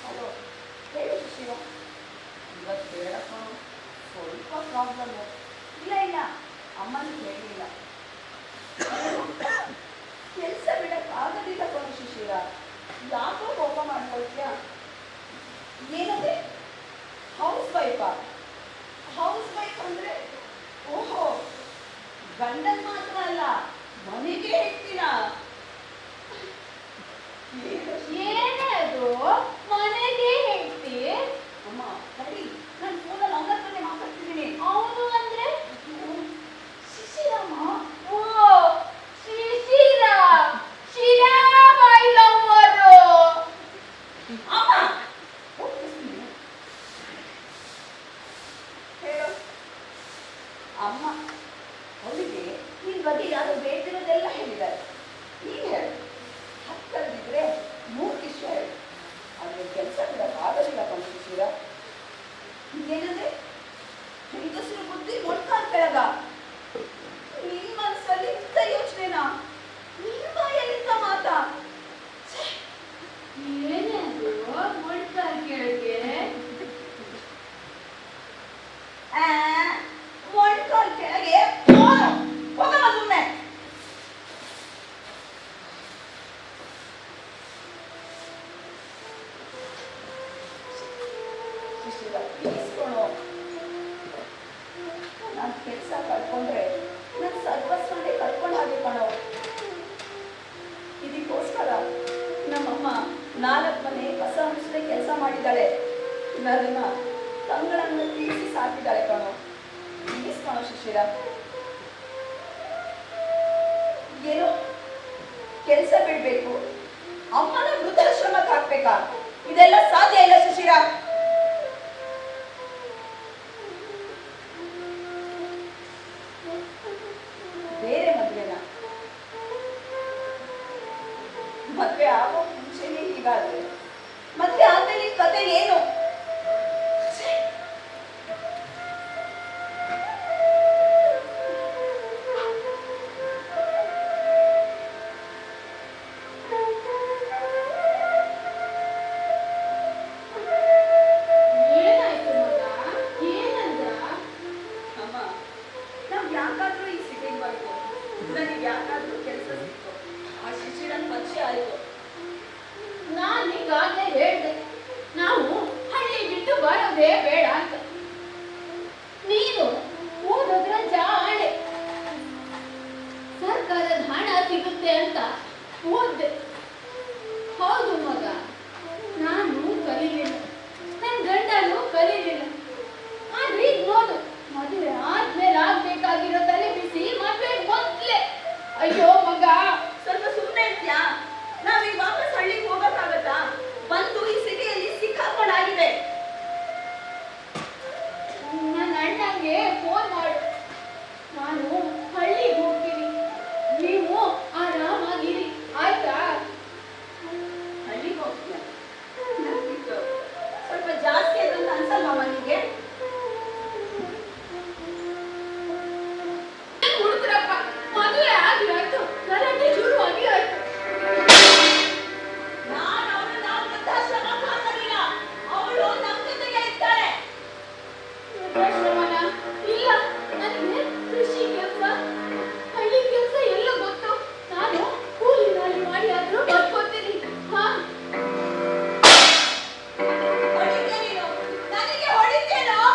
ಹಲೋ, ಹೇಳು ಶಿಶಿರ. ಇವತ್ತು ಬೇಡಪ್ಪ, ಸ್ವಲ್ಪ ಪ್ರಾಬ್ಲಮ್. ಇಲ್ಲ ಅಮ್ಮನಿಗೆ ಹೇಳಿಲ್ಲ. ಕೆಲಸ ಬಿಡಕ್ಕಾಗದಿಲ್ಲ ಕೊಡು ಶಿಶಿರ. ಯಾಕೋ ಕೋಪ ಮಾಡ್ಕೊಳ್ತೀಯ? ಏನಂದ್ರೆ ಹೌಸ್ ವೈಫಾ? ಹೌಸ್ ವೈಫ್ ಅಂದ್ರೆ ಓಹೋ, ಗಂಡನ್ ಮಾತ್ರ ಅಲ್ಲ ಮನೆಗೆ ಹೇಳ್ತೀರಾ? ಏನೇ ಅದು ಮನೆಗೆ ಹೇಳ್ತಿ? ಅಮ್ಮ ಸರಿ, ನಾನು ಫೋನಲ್ಲಿ ಅವನ ಹತ್ರನೇ ಮಾತಾಡ್ತಿದ್ದೀನಿ. ಅವನು ಅಂದ್ರೆ ಶಿಶಿರಮ್ಮ. ಓ ಶಿಶಿರ, ಶಿರಾ ಮೈ ಲವರು. ಅಮ್ಮ ಹೇಳು. ಅಮ್ಮ ಅವಳಿಗೆ ನಿನ್ ಬಗ್ಗೆ ಯಾರು ಬೇಕಿರೋದೆಲ್ಲ ಹೇಳಿದ್ದಾರೆ. ನೀನು ಹೇಳು. ಹತ್ತಲ್ಲಿದ್ರೆ 3 ವಿಷಯ ಹೇಳು. ಆದರೆ ಕೆಲಸ ಬಿಡಕ್ಕಾಗಲಿಲ್ಲ ಶಿಶಿರ. ಏನಂದ್ರೆ ಹೆಂಗಸರು ಬುದ್ಧಿ ಮೊಟ್ಕಾಲ್ ಕೆಳಗ. ನಿನ್ ಮನಸ್ಸಲ್ಲಿ ಇಂಥ ಯೋಚನೆನಾ? ನಿನ್ ಬಾಯಲ್ಲಿಂತ ಮಾತಾ? ಏನೇ ಅದು ಮೊಳ್ಕಾಲ್ ಕೆಳಗೆ? ಮೊಟ್ಕಾಲ್ ಕೆಳಗೆ ಹೋಗಮ್ಮ ಸುಮ್ಮನೆ. ಶಿಶಿರ ಪ್ಲೀಸ್ಕೊಣೋ. ನಾನು ಕೆಲಸ ಕಳ್ಕೊಂಡ್ರೆ ನನ್ನ ಸರ್ವಸ್ವನೇ ಕಳ್ಕೊಂಡು ಹಾಗೆ ಕಣೋ. ಇದಕ್ಕೋಸ್ಕರ ನಮ್ಮಮ್ಮ 4 ಮನೆ ಕಸ ಮುಚ್ಚದೆ ಕೆಲಸ ಮಾಡಿದ್ದಾಳೆ. ನನ್ನನ್ನ ತಂಗಳನ್ನು ತೀರಿಸಿ ಸಾಕಿದ್ದಾಳೆ ಕಣೋ. ಪ್ಲೀಸ್ ಕಣೋ ಶಿಶಿರ. ಏನೋ ಕೆಲಸ ಬಿಡ್ಬೇಕು, ಅಮ್ಮನ ವೃದ್ಧಾಶ್ರಮಕ್ಕೆ ಹಾಕ್ಬೇಕಾ? ಇದೆಲ್ಲ ಸಾಧ್ಯ ಇಲ್ಲ ಶಿಶಿರ. ಬೇರೆ ಮದ್ವೆ ಆಗೋ ಮುಂಚೆನೇ ಹೀಗಾದ್ರೆ ಮದ್ವೆ ಆದ್ಮೇಲೆ ಕತೆ ಏನು? ಏನಾಯ್ತು ಮಗ? ಏನಂದ? ಅಮ್ಮ, ನಾವ್ ಯಾಕಾದ್ರೂ ಈ ಸಿಟಿಗೆ ಬಂತು, ನನಗೆ ಯಾಕಾದ್ರೂ ಕೆಲಸ ಸಿಕ್ತು, ಆ ಶಿಶಿರನ್ ಪರಿಚಯ ಆಯ್ತು. ನಾನು ಈಗಾಗಲೇ ಹೇಳ್ದೆ ನಾವು ಹಳ್ಳಿ ಬಿಟ್ಟು ಬರೋದೇ ಬೇಡ ಅಂತ. ನೀನು ಓದೋದ್ರ ಜಾಳೆ, ಸರ್ಕಾರದ ಹಣ ಸಿಗುತ್ತೆ ಅಂತ ಓದ್ದೆ. ಹೌದು ಮಗ, ನಾನು ಕಲೀಲಿಲ್ಲ, ನನ್ನ ಗಂಡನೂ ಕಲೀಲಿಲ್ಲ. ಆದ್ರೆ ಈಗ ನೋಡು, ಮದುವೆ ಆದ್ಮೇಲೆ ಆಗ್ಬೇಕಾಗಿರೋ ತಲೆ ಬಿಸಿ ಮದುವೆ ಮೊದ್ಲೇ. ಅಯ್ಯೋ ಮಗ, ಸ್ವಲ್ಪ ಸುಮ್ಮನೆ ಇರ್ತೀಯಾ? ನಾವೀಗ ವಾಪಸ್ ಹಳ್ಳಿಗೆ ಹೋಗಕ್ಕಾಗತ್ತಾ? ಬಂದು ಈ ಸಿಟಿಯಲ್ಲಿ ಸಿಕ್ಕಾಕೊಂಡಾಗಿದೆ. ನನ್ನ ಅಣ್ಣಂಗೆ ಫೋನ್ ಮಾಡು, ನಾನು ಹಳ್ಳಿಗೆ ಹೋಗ್ತೀನಿ, ನೀವು ಆರಾಮಾಗಿರಿ, ಆಯ್ತಾ? ಹಳ್ಳಿಗೆ ಹೋಗ್ತೀಯ? ಸ್ವಲ್ಪ ಜಾಸ್ತಿ ಅಂತ ಅನ್ಸಲ್ವಾ ನಿಮಗೆ? ಹುಡುಗ್ರಪ್ಪ, ಮದುವೆ ಆಗಿ ಆಯ್ತು, ಗಲಾಟೆ ಶುರುವಾಗಿ ಆಯ್ತು. ನಾನು ಅವಳನ್ನ ವೃದ್ಧಾಶ್ರಮಕ್ಕೆ ಹಾಕಲಿಲ್ಲ, ಅವಳು ನಮ್ಮ ಜೊತೆಗೆ ಇದ್ದಾಳೆ. ವೃದ್ಧಾಶ್ರಮನ? ಇಲ್ಲ, ನನಗೆ ಕೃಷಿ ಕೆಲಸ, ಹಳ್ಳಿ ಕೆಲಸ ಎಲ್ಲ ಗೊತ್ತು. ನಾನು ಕೂಲಿ ನಾಲಿ ಮಾಡಿ ಆದ್ರೂ ಬದುಕೋತೀನಿ. ಹಾ, ಹೊಡಿತೀಯ ನೀನು? ನನಗೆ ಹೊಡಿತೀಯನೋ?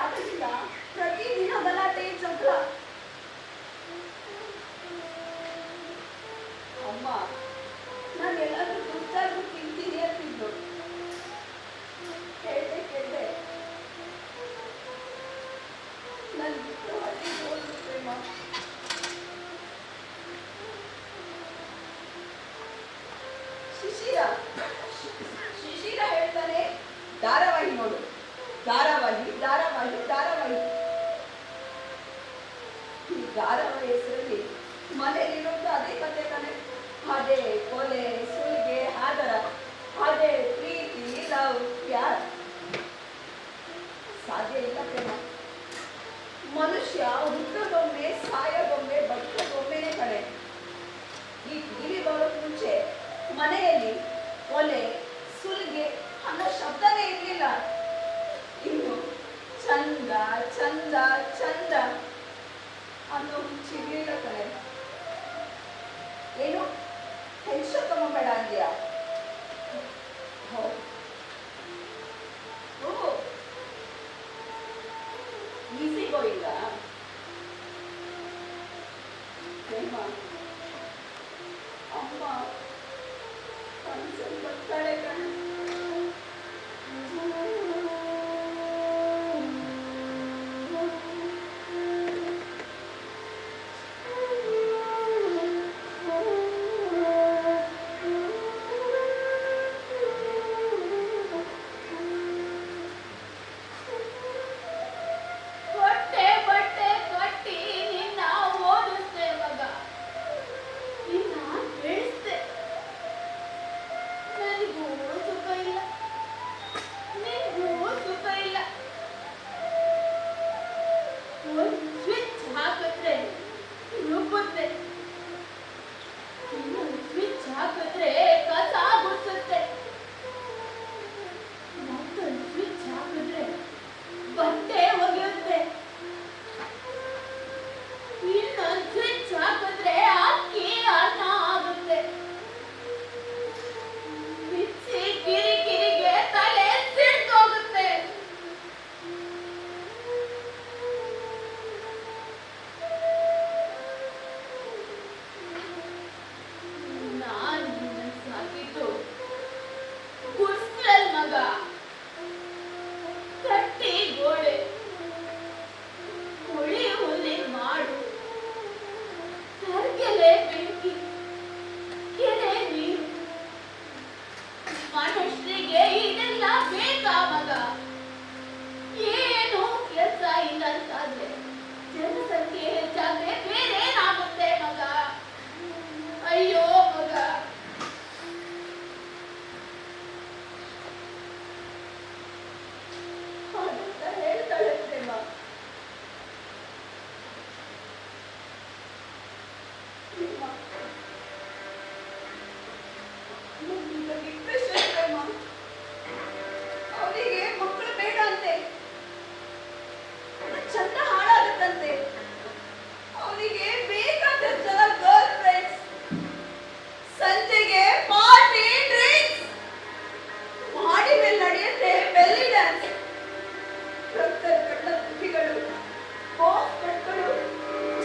ಆಗಲಿಲ್ಲ. ಪ್ರತಿದಿನ ಗಲಾಟೆ ಜಗಳ. ಅಮ್ಮ ನಾನು ಎಲ್ಲಾದ್ರೂ ದುಡ್ಡಾದ್ರೂ ತಿಂತೀನಿ ಅಂತಿದ್ದು. ಕೇಳ್ದೆ ನನ್ ಬಿಟ್ಟು ಅಲ್ಲಿ ಹೋಗ್ಬಿಟ್ರೆಮ್ಮ. ಶಿಶಿರ ಹೇಳ್ತಾನೆ, ಧಾರಾವಾಹಿ ನೋಡು, ಧಾರಾವಾಹಿ ಧಾರಾವಾಹಿ ಧಾರಾವಾಹಿ. ಈ ಧಾರಾವಾಹಿ ಹೆಸರಲ್ಲಿ ಮನೆಯಲ್ಲಿರೋದು ಅದೇ ಕತೆ ತಾನೆ. ಅದೇ ಕೊಲೆ, ಸುಲಿಗೆ, ಆದರ, ಅದೇ ಪ್ರೀತಿ, ಲವ್, ಪ್ಯಾರ್. ಸಾಧ್ಯ ಇಲ್ಲ ಪ್ರೇಮ. ಮನುಷ್ಯ ಹುಟ್ಟೋದೊಮ್ಮೆ, ಸಾಯೋದೊಮ್ಮೆ, ಬದುಕೋದೊಮ್ಮೆನೆ ಕಡೆ. ಈ ಟಿವಿ ಬರೋಕ್ ಮುಂಚೆ ಮನೆಯಲ್ಲಿ ಕೊಲೆ, ಸುಲಿಗೆ ಅನ್ನೋ ಶಬ್ದನೇ ಇರಲಿಲ್ಲ. ಇನ್ನು ಚಂದ ಚಂದ ಚಂದ ಅನ್ನೋ ಹುಚ್ಚಿರ್ಲಿಲ್ಲ ಕಡೆ. ಏನು ಟೆನ್ಷನ್ ತಗೋಬೇಡ ಅಂದ್ಯಾ? ಈಸಿ ಗೋಯಿಂಗ ಪ್ರೇಮ. ಅಮ್ಮ ಕನಸಲ್ಲಿ ಬರ್ತಾಳೆ ಕಣ. ಹೊಟ್ಟೆ ಬಟ್ಟೆ ಕಟ್ಟಿ ನಿನ್ನ ಓದಿಸ್ದೆ ಮಗ, ನಿನ್ನ ಬೆಳೆಸ್ದೆ. ನನಗೂ ಸುಖ ಇಲ್ಲ, ನಿನಗೂ ಸುಖ ಇಲ್ಲ. ಒಂದು ಸ್ವಿಚ್ ಹಾಕಿದ್ರೆ ರುಬ್ಬುತ್ತೆ, ಇನ್ನೊಂದು ಸ್ವಿಚ್ ಹಾಕಿದ್ರೆ ಕಸ ಗುಡಿಸುತ್ತೆ, ಮತ್ತೊಂದು ಸ್ವಿಚ್ ಹಾಕಿದ್ರೆ ಬಟ್ಟೆ ಒಗೆಯುತ್ತೆ, ಇನ್ನೊಂದು ಸ್ವಿಚ್ ಹಾಕಿದ್ರೆ ಅಕ್ಕಿ ಅನ್ನ ಆಗುತ್ತೆ. ಮಿಕ್ಸಿ ಕಿರಿಕಿರಿಗೆ ತಲೆ ಸಿಡ್ದೋಗುತ್ತೆ. ನಾನು ನಿನ್ನ ಸಾಕಿದ್ದು ಗುಡ್ಸ್ಲಲ್ ಮಗ. ಕಟ್ಟಿ ಗೋಡೆ, ಹುಳಿ ಹುಲ್ಲಿನ ಮಾಡು, ತರ್ಗೆಲೆ ಬೆಂಕಿ, ಕೆರೆ ನೀರು. ಮನುಷ್ಯರಿಗೆ ಇದೆಲ್ಲ ಬೇಕಾ ಮಗ? ಏನು ಕೆಲಸ ಇಲ್ಲ ಅಂತಾದ್ರೆ ಜನಸಂಖ್ಯೆ ಹೆಚ್ಚಾದ್ರೆ ಬೇರೇನಾಗುತ್ತೆ ಮಗ? ಅಯ್ಯೋ ಮಗ. ಹಾಗಂತ ಹೇಳ್ತಾಳೆ ಪ್ರೇಮ. ಪ್ರೇಮ, ನನ್ನೀಗ ಡಿಪ್ರೆಷನ್ ಪ್ರೇಮ. ಅವರಿಗೆ ಮಕ್ಕಳು ಬೇಡ ಅಂತೆ, ಚಂದ ಹಾಳಾಗುತ್ತಂತೆ. ಅವರಿಗೆ ಬೇಕಾದ ಜನ ಗರ್ಲ್ ಫ್ರೆಂಡ್ಸ್, ಸಂಜೆಗೆ ಪಾರ್ಟಿ ಡ್ರಿಂಕ್ಸ್, ಮಾಡಿ ಮೇಲೆ ನಡೆಯುತ್ತೆ ಬೆಲ್ಲಿ ಡ್ಯಾನ್ಸ್, ರಕ್ತದ ಕಳ್ಳ ತುಟಿಗಳು, ಬಾಕ್ಸ್ ಕಟ್ಗಳು,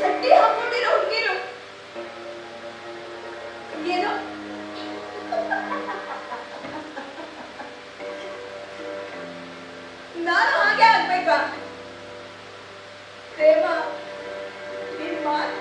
ಚಡ್ಡಿ ಹಾಕೊಂಡಿರೋ ಹುಡುಗಿರು. ಏನೋ ನಾನು ಹಾಗೆ ಆಗ್ಬೇಕಾ? ಪ್ರೇಮ, ನಿನ್ ಮಾತು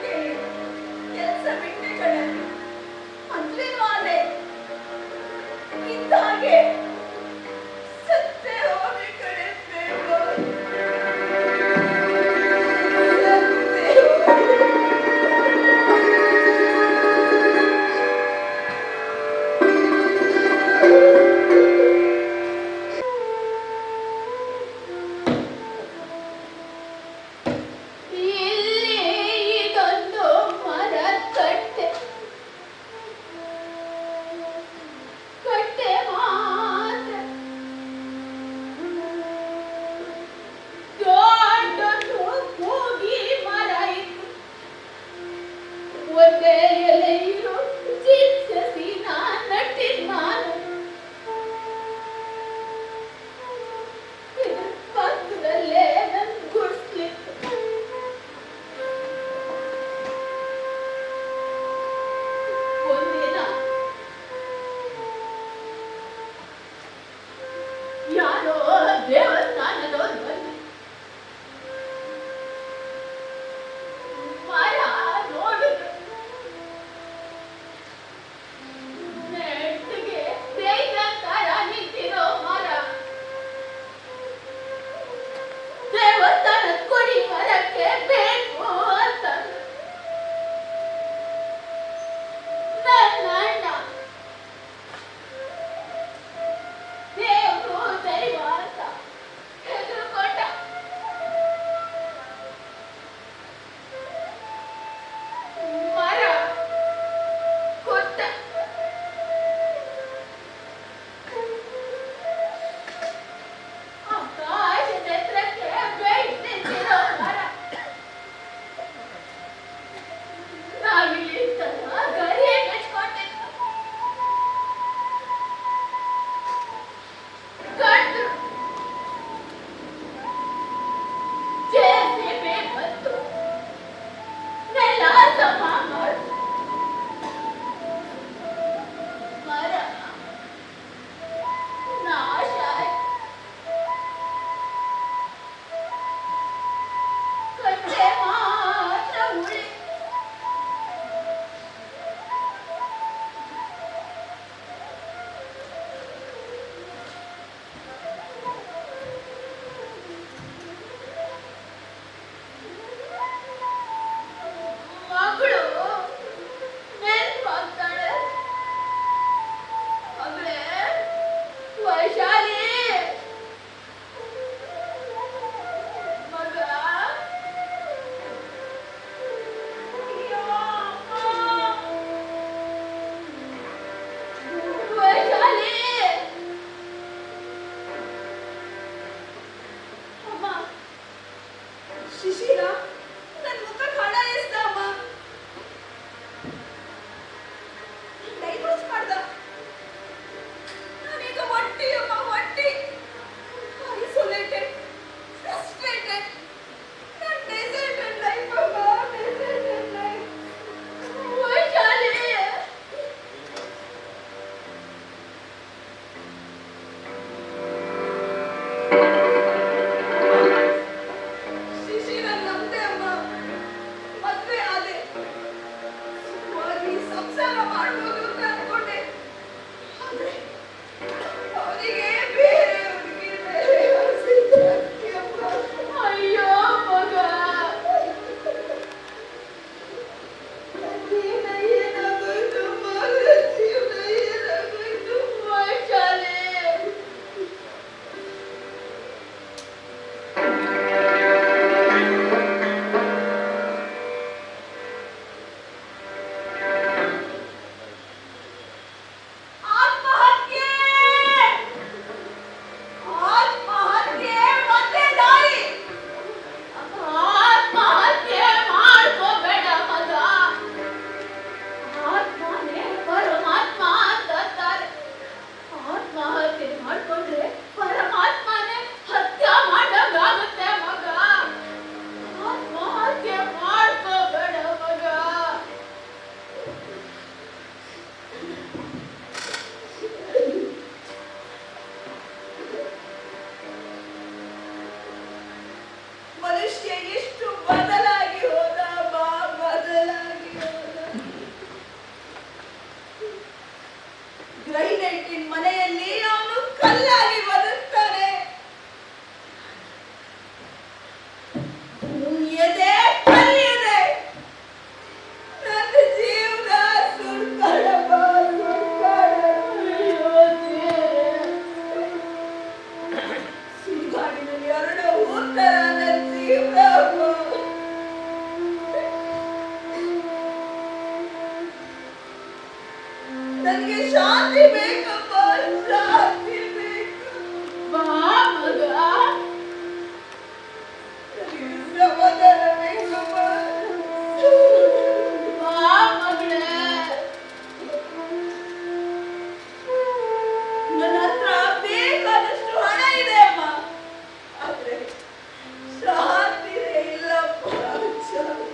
ಶಿಶಿರ ನನ್ನ ಮುಖಕ್ಕೆ ಹಣ ಎಸ್ದಮ್ಮ ಡೈವರ್ಸ್ ಮಾಡ್ದ. ನಾನೀಗ ಒಟ್ಟಿ ಅಮ್ಮ, ಒಟ್ಟಿ, ಐಸೋಲೇಟೆಡ್, ಫ್ರಸ್ಟ್ರೇಟೆಡ್. ನನ್ನ ಡೆಸರ್ಟೆಡ್ ಲೈಫ್ ಅಮ್ಮ, ಡೆಸರ್ಟೆಡ್ ಲೈಫ್. ವೈಶಾಲಿ, ಶಿಶಿರ ನಮ್ದೆ ಅಮ್ಮ, ಮದ್ವೆ ಆದೆ, ಸುಖವಾಗಿ ಸಂಸಾರ ಮಾಡ್ಬೋದು ಅಂತ ಅನ್ಕೊಂಡೆ. ಆದ್ರೆ ಅವರಿಗೆ ಬೇರೆ ಹುಡುಗಿ ಮೇಲೆ ಆಸೆ ಜಾಸ್ತಿ ಅಮ್ಮ. ಅಯ್ಯೋ ಮಗ, ಜೀವನ ಏನಾಗೋಯ್ತು ಮಗ, ಜೀವನ ಏನಾಗೋಯ್ತು ವೈಶಾಲಿ. ಆತ್ಮಹತ್ಯೆ, ಆತ್ಮಹತ್ಯೆ ಮತ್ತೆ ದಾರಿ. ಆತ್ಮಹತ್ಯೆ ಮಾಡ್ಕೋಬೇಡ ಮಗ. ಆತ್ಮನೇ ಪರಮಾತ್ಮ ಅಂತಾರೆ. ಆತ್ಮಹತ್ಯೆ ಮಾಡ್ಕೊಂಡ್ರೆ ಪರಮಾತ್ಮನೇ ಹತ್ಯೆ ಮಾಡಂಗಾಗುತ್ತೆ ಮಗ. ಆತ್ಮಹತ್ಯೆ ಮಾಡ್ಕೋಬೇಡ ಮಗ. ಮನುಷ್ಯ ಎಷ್ಟು ಬದಲಾಗಿ ಹೋದ ಬಾ, ಬದಲಾಗಿ ಹೋದ. ಗ್ರೈನೈಟಿನ ಮನೆಯಲ್ಲಿ ಅವನು ಕಲ್ಲಾಗಿ ಬದುಕ್ತಾನೆ. ಎದೆ ಕಲ್ಲಿದೆ. ನನ್ನ ಜೀವನ ಸುಡ್ತಾಳಪ್ಪ, ಸುಡ್ತಾಳ. ಅಯ್ಯೋ ದೇವ್ರೇ. ಸುಡುಗಾಡಿನಲ್ಲಿ ಎರಡು ಊತರ ನನ್ನ ಜೀವನ ಅಮ್ಮ. ನನಗೆ ಶಾಂತಿ ಬೇಕಪ್ಪ, ಶಾಂತಿ ಬೇಕು. ಬಾ ಮಗ, ನನಗೆ ಸಮಾಧಾನ ಬೇಕಪ್ಪ. ಬಾ ಮಗಳೇ. ನನ್ನ ಹತ್ರ ಬೇಕಾದಷ್ಟು ಹಣ ಇದೆ ಅಮ್ಮ, ಆದ್ರೆ ಶಾಂತಿನೇ ಇಲ್ಲಪ್ಪ, ಶಾಂತಿ.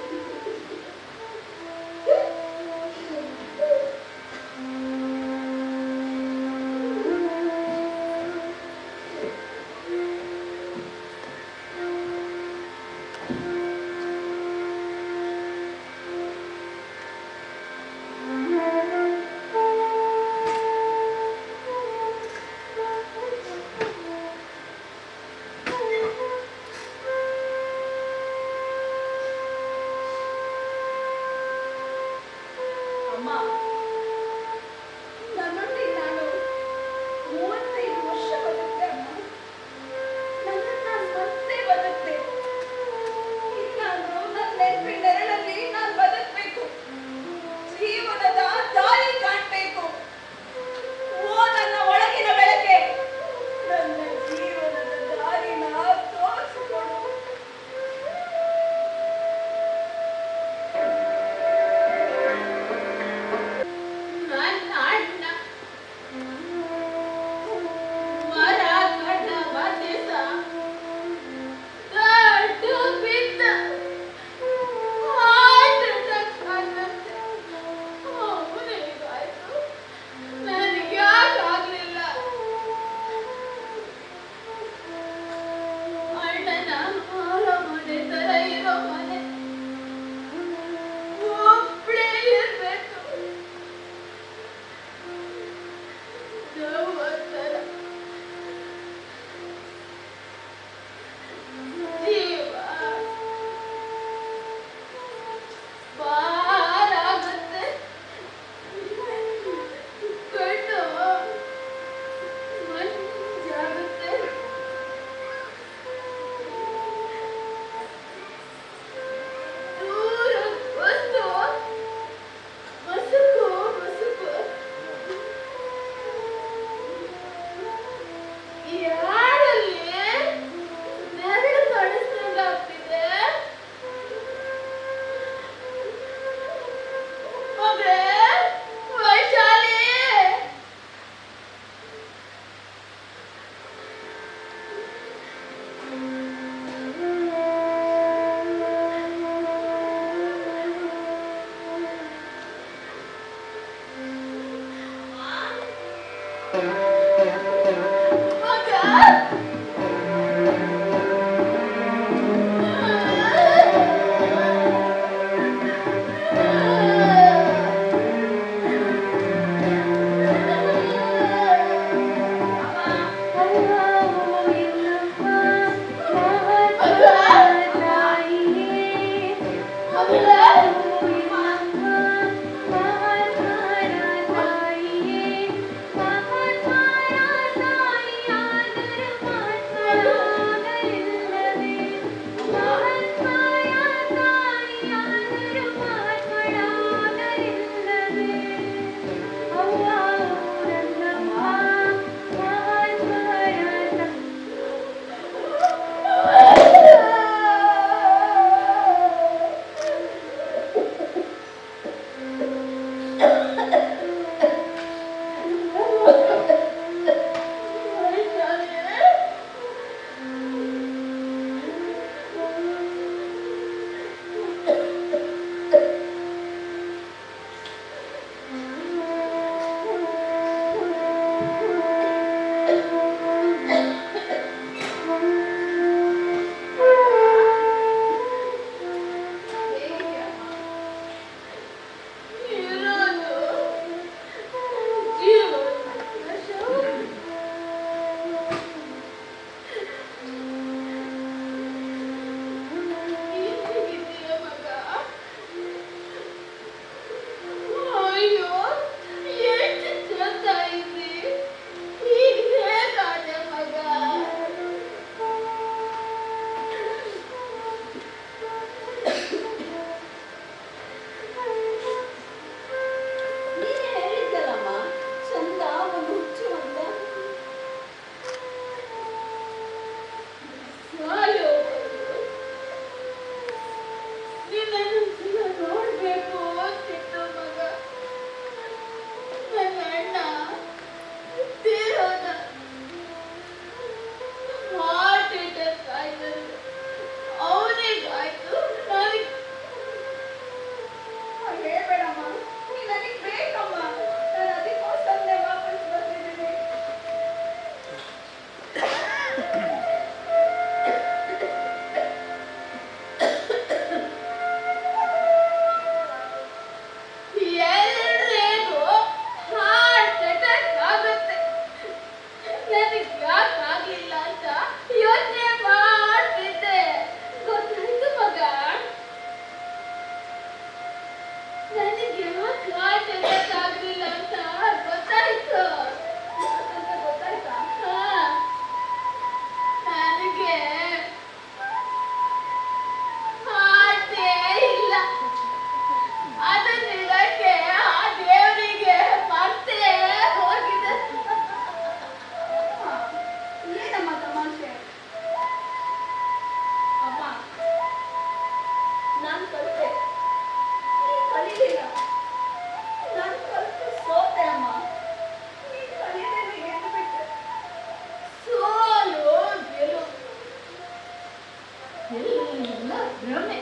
ಭ್ರಮೆ.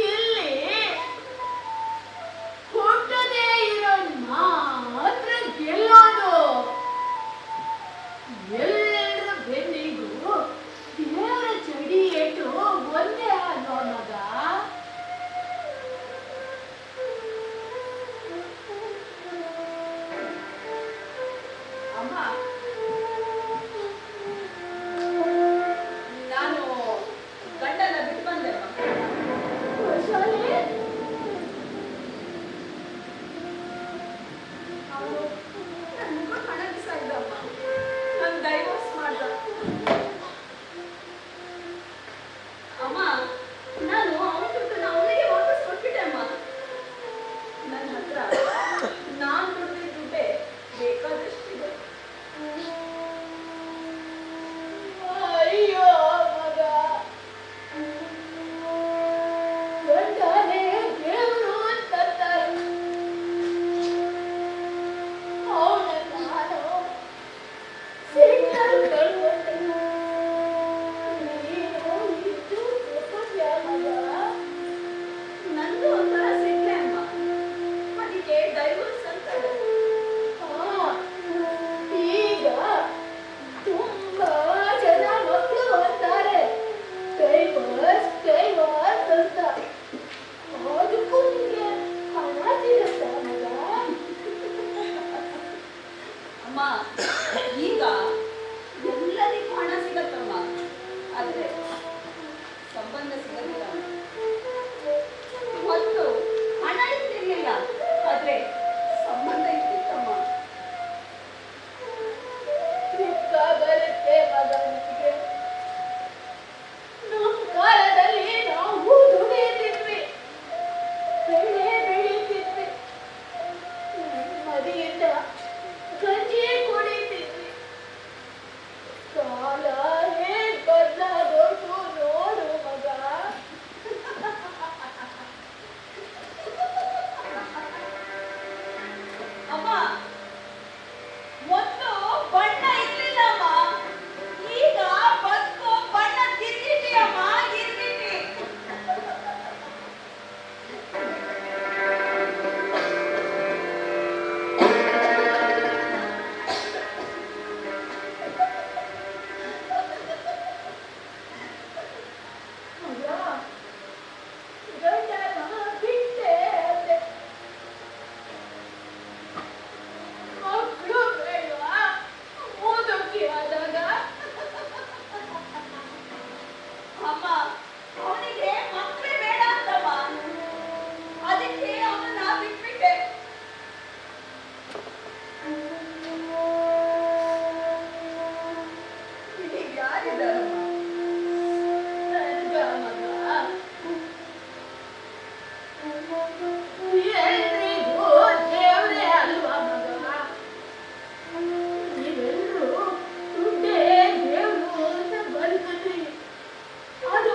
ಇಲ್ಲಿ ಹುಟ್ಟದೇ ಇರೋನ್ ಮಾತ್ರ ಗೆಲ್ಲೋದು. ಎಲ್ಲರ ಬೆನ್ನಿಗೂ ದೇವರ ಚಡಿ ಏಟು ಒಂದೇ ಅಲ್ವಾ ಮಗ? ಅಮ್ಮ, ನಾನು ಗಂಡನ ಬಿಟ್ಟು ಬಂದೆ ಅಮ್ಮ. ವೈಶಾಲಿ, ಅವನು ನನ್ನ ಮುಖ ಕಾಣಕ್ಕಿಸ್ತಾ ಇದ್ದಮ್ಮ. ನನ್ನ ಡೈವೋರ್ಸ್ ಮಾಡ್ದ. ಅಮ್ಮ, ನಾನು ಅವನ ದುಡ್ಡನ್ನ ಅವನಿಗೆ ವಾಪಸ್ ಕೊಟ್ಬಿಟ್ಟೆ ಅಮ್ಮ. ನನ್ನ ಹತ್ರ ನಾನು ದುಡ್ಡಿನ ದುಡ್ಡೇ ಬೇಕಾದಷ್ಟಿದೆ. ಅಯ್ಯೋ ಮಗ, ಗಂಡನೇ ದೇವರು ಅಂತಂತಾರೆ. ಅವನನ್ನ ನಾನು ಸಿಟ್ಟಲ್ಲಿ ಕಳ್ಕೊಂಡೆ. ನೀನು ಇಷ್ಟು ತಪ್ಪಿದ್ಯಾ ಮಗ? ನಂದು ಒಂಥರ ಸಿಟ್ಟೆ ಅಮ್ಮ. ಅದಕ್ಕೆ ಡೈವೋರ್ಸ್ ಅಂತಾರೆ. ಈಗ ತುಂಬಾ ಜನ ಮಕ್ಕಳು ಅಂತಾರೆ ಡೈವರ್ಸ್ ಅಂತ. ಅದಕ್ಕೂ ನಿಮಗೆ ಹಣ ಸಿಗುತ್ತಾ ಮಗ? ಅಮ್ಮ, ಈಗ ಎಲ್ಲರಿಗೂ ಹಣ ಸಿಗತ್ತಮ್ಮ, ಆದ್ರೆ ಸಂಬಂಧ ಸಿಗಲಿಲ್ಲ. ಮೊದಲು ಹಣ ಇರ್ತಿರ್ಲಿಲ್ಲ, ಆದ್ರೆ ಸಂಬಂಧ ಇರ್ತಿತ್ತಮ್ಮ. ದುಃಖ ಬರುತ್ತೆ ಮಗ ನಿಮಗೆ. ನಮ್ಮ ಕಾಲದಲ್ಲಿ ನಾವು ದುಡಿಯುತ್ತಿದ್ವಿ, ಬೆಳೆ ಬೆಳೀತಿದ್ವಿ, ನೆಮ್ಮದಿಯಿಂದ ಗಂಜಿ ಕುಡಿತಿದ್ವಿ. ಕಾಲ ಹೇಗ್ ಬದಲಾಗೋದು ನೋಡು ಮಗ. ಅಮ್ಮ, ಮೊದಲು ಬಣ್ಣ ಇರ್ಲಿಲ್ಲಮ್ಮ, ಈಗ ಬದುಕು ಬಣ್ಣ ಗಿರ್ಗಿಟಿ ಅಮ್ಮ, ಗಿರ್ಗಿಟಿ. ಮಗ, ಗಂಡನ ಬಿಟ್ಟೆ ಅಂದೆ. ಮಕ್ಕಳು ಬೇಡವಾ ಮುದುಕಿ ಆದಾಗ? ಅಮ್ಮ, ಅವನಿಗೆ ಮಕ್ಕಳೇ ಬೇಡ ಅಂತಮ್ಮ, ಅದಕ್ಕೆ ಅವನನ್ನ ಬಿಟ್ಬಿಟ್ಟೆ. ಈಗ ಯಾರಿದ್ದಾರಮ್ಮ? ನನ್ಗ ಮಗ, ಎಲ್ರಿಗೂ ದೇವ್ರೇ ಅಲ್ವಾ ಮಗ? ನೀವೆಲ್ಲರೂ ದುಡ್ಡೇ ದೇವ್ರು ಅಂತ ಬದುಕಿದ್ರಿ. ಅದು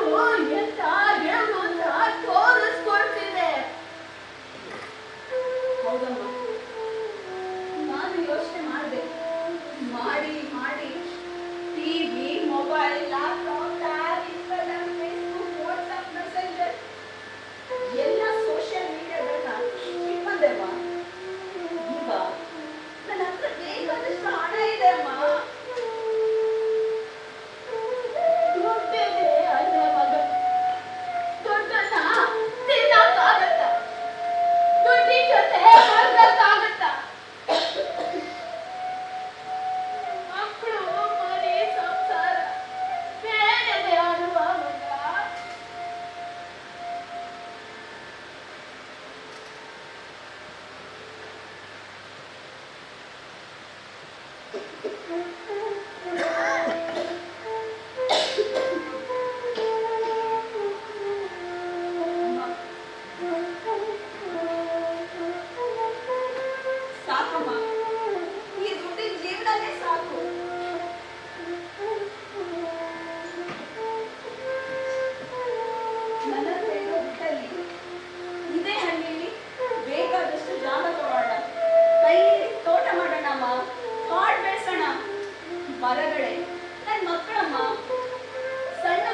ಎಂತ ದೇವ್ರು ಅಂತ ತೋರಿಸ್ಕೊಡ್ತಿದೆ. ಹೌದಮ್ಮ, ನಾನು ಯೋಚನೆ ಮಾಡಿದೆ. ಮಾಡಿ ಮಾಡಿ TV, mobile, laptop, tab, Instagram, Facebook, WhatsApp, messenger ಎಲ್ಲ ಸೋಷಿಯಲ್ ಮೀಡಿಯಾಗಳನ್ನ ಬಿಟ್ಟು ಬಂದೆಮ್ಮ. ಈಗ ನನ್ನ ಹತ್ರ ಬೇಕಾದಷ್ಟು ಹಣ ಇದೆ ಅಮ್ಮ. ದುಡ್ಡಿದೆ ಅಲ್ಲ ಮಗ, ದುಡ್ಡನ್ನ ತಿನ್ನಕ್ಕಾಗತ್ತ? ದುಡ್ಡಿನ ಜೊತೆ ಬದುಕಕ್ಕಾಗತ್ತ? ಮಕ್ಕಳು, ಮನೆ, ಸಂಸಾರ ಬೇರೆದೆ ಅಲ್ವಾ ಮಗ? ಸಾಕಮ್ಮ, ಈ ದುಡ್ಡಿನ ಜೀವನನೇ ಸಾಕು. ನನ್ನ ಹತ್ರ ಇರೋ ದುಡ್ಡಲ್ಲಿ ಇದೇ ಹಳ್ಳಿಯಲ್ಲಿ ಬೇಕಾದಷ್ಟು ಜಾಗ ತಗೊಳ್ಳೋಣ, ಕೈಯಲ್ಲಿ ತೋಟ ಮಾಡೋಣಮ್ಮ, ಕಾಡು ಬೆಳೆಸೋಣ. ಮರಗಳೇ ನನ್ನ ಮಕ್ಕಳಮ್ಮ, ಸಣ್ಣ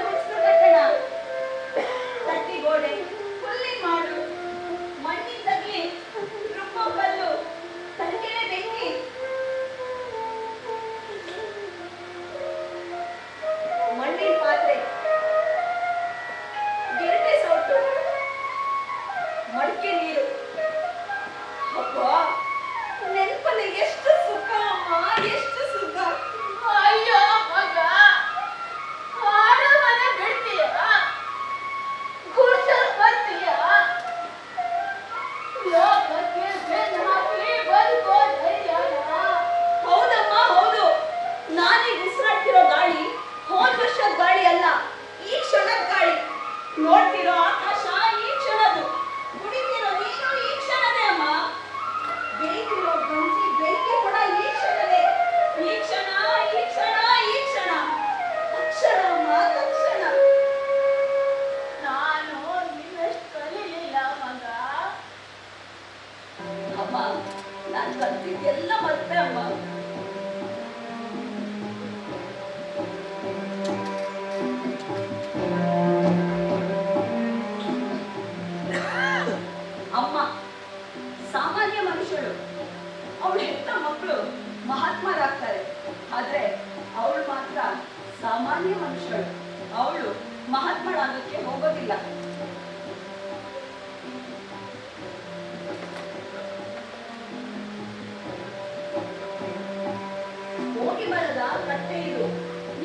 ಇಲ್ಲ. ಬೋಗಿ ಮರದ ಕಟ್ಟೆ ಇದು.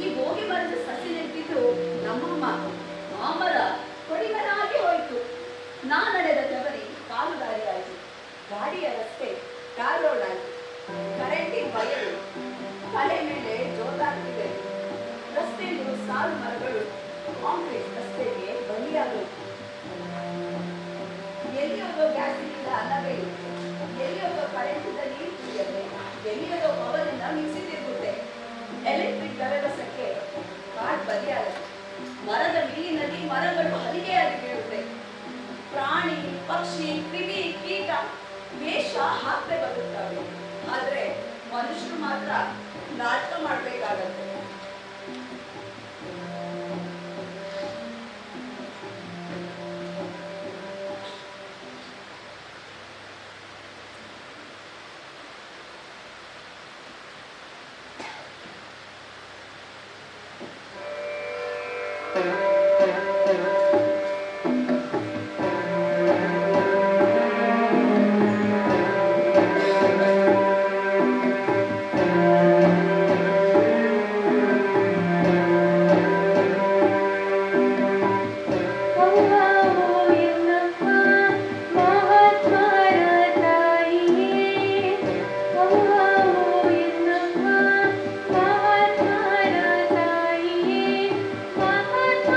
ಈ ಬೋಗಿ ಮರದ ಸಸಿ ನೆಟ್ಟಿದ್ದು ನಮ್ಮಮ್ಮ. ಆ ಮರ ಕೊಡಿಮರ ಆಗಿ ಹೋಯಿತು. ನಾ ನಡೆದ ಜವರಿ ಕಾಲು ದಾರಿ ಆಯಿತು. ಗಾಡಿಯ ರಸ್ತೆ ಟಾರ್ ರೋಡ್ ಆಯಿತು. ಕರೆಂಟಿನ ಬಯಲು ತಲೆ ಮೇಲೆ ಜೋತಾಗ್ತಿದೆ. ರಸ್ತೆಯಲ್ಲೂ ಸಾಲು ಮರಗಳು ಕಾಂಕ್ರೀಟ್ ರಸ್ತೆಗೆ ಬಲಿಯಾಗಲು. ಎಲ್ಲಿಯೋದೋ ಗ್ಯಾಸಿನಿಂದ ಅಲ್ಲವೇ ಎಲ್ಲಿಯೋದೋ ಕರೆಂಟಿಂದ ನೀರು ಕುಡಿಯದೆ, ಎಲ್ಲಿಯೋದೋ ಪವರಿಂದ ಮಿಕ್ಸಿ ತಿರುಗುತ್ತೆ. ಎಲೆಕ್ಟ್ರಿಕ್ ವ್ಯವಸ್ಥೆಗೆ ಕಾಡ್ ಬಲಿಯಾಗುತ್ತೆ. ಮರದ ನೀರಿನಲ್ಲಿ ಮರಗಳು ಹಲಿಗೆಯಾಗಿ ಬೀಳುತ್ತೆ. ಪ್ರಾಣಿ ಪಕ್ಷಿ ಕ್ರಿಮಿ ಕೀಟ ವೇಷ ಹಾಕದೆ ಬರುತ್ತವೆ. ಆದ್ರೆ ಮನುಷ್ಯರು ಮಾತ್ರ ನಾಟಕ ಮಾಡ್ಬೇಕಾಗತ್ತೆ. ಮಹಾತ್ಮ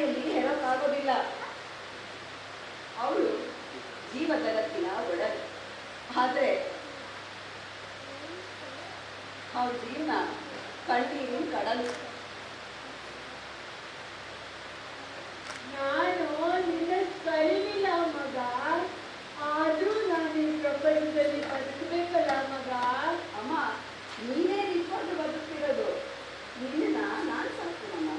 ಬಾಯಲ್ಲಿ ಹೇಳೋಕ್ಕಾಗೋದಿಲ್ಲ. ಅವಳು ಜೀವ ಜಗತ್ತಿನ ಒಡನೆ, ಆದರೆ ಅವಳ ಜೀವನ ಕಣ್ಣೀರಿನ ಕಡಲು. ನಾನು ನಿನ್ನ ಕಲಿಲಿಲ್ಲ ಮಗ, ಆದ್ರೂ ನಾನು ಈ ಪ್ರಪಂಚದಲ್ಲಿ ಬದುಕಬೇಕಲ್ಲ ಮಗ. ಅಮ್ಮ, ನೀನೇ ನಿಂತ್ಕೊಂಡು ಬದುಕ್ತಿರೋದು. ನಿನ್ನ ನಾನು ಸಾಕ್ತೀನಮ್ಮ.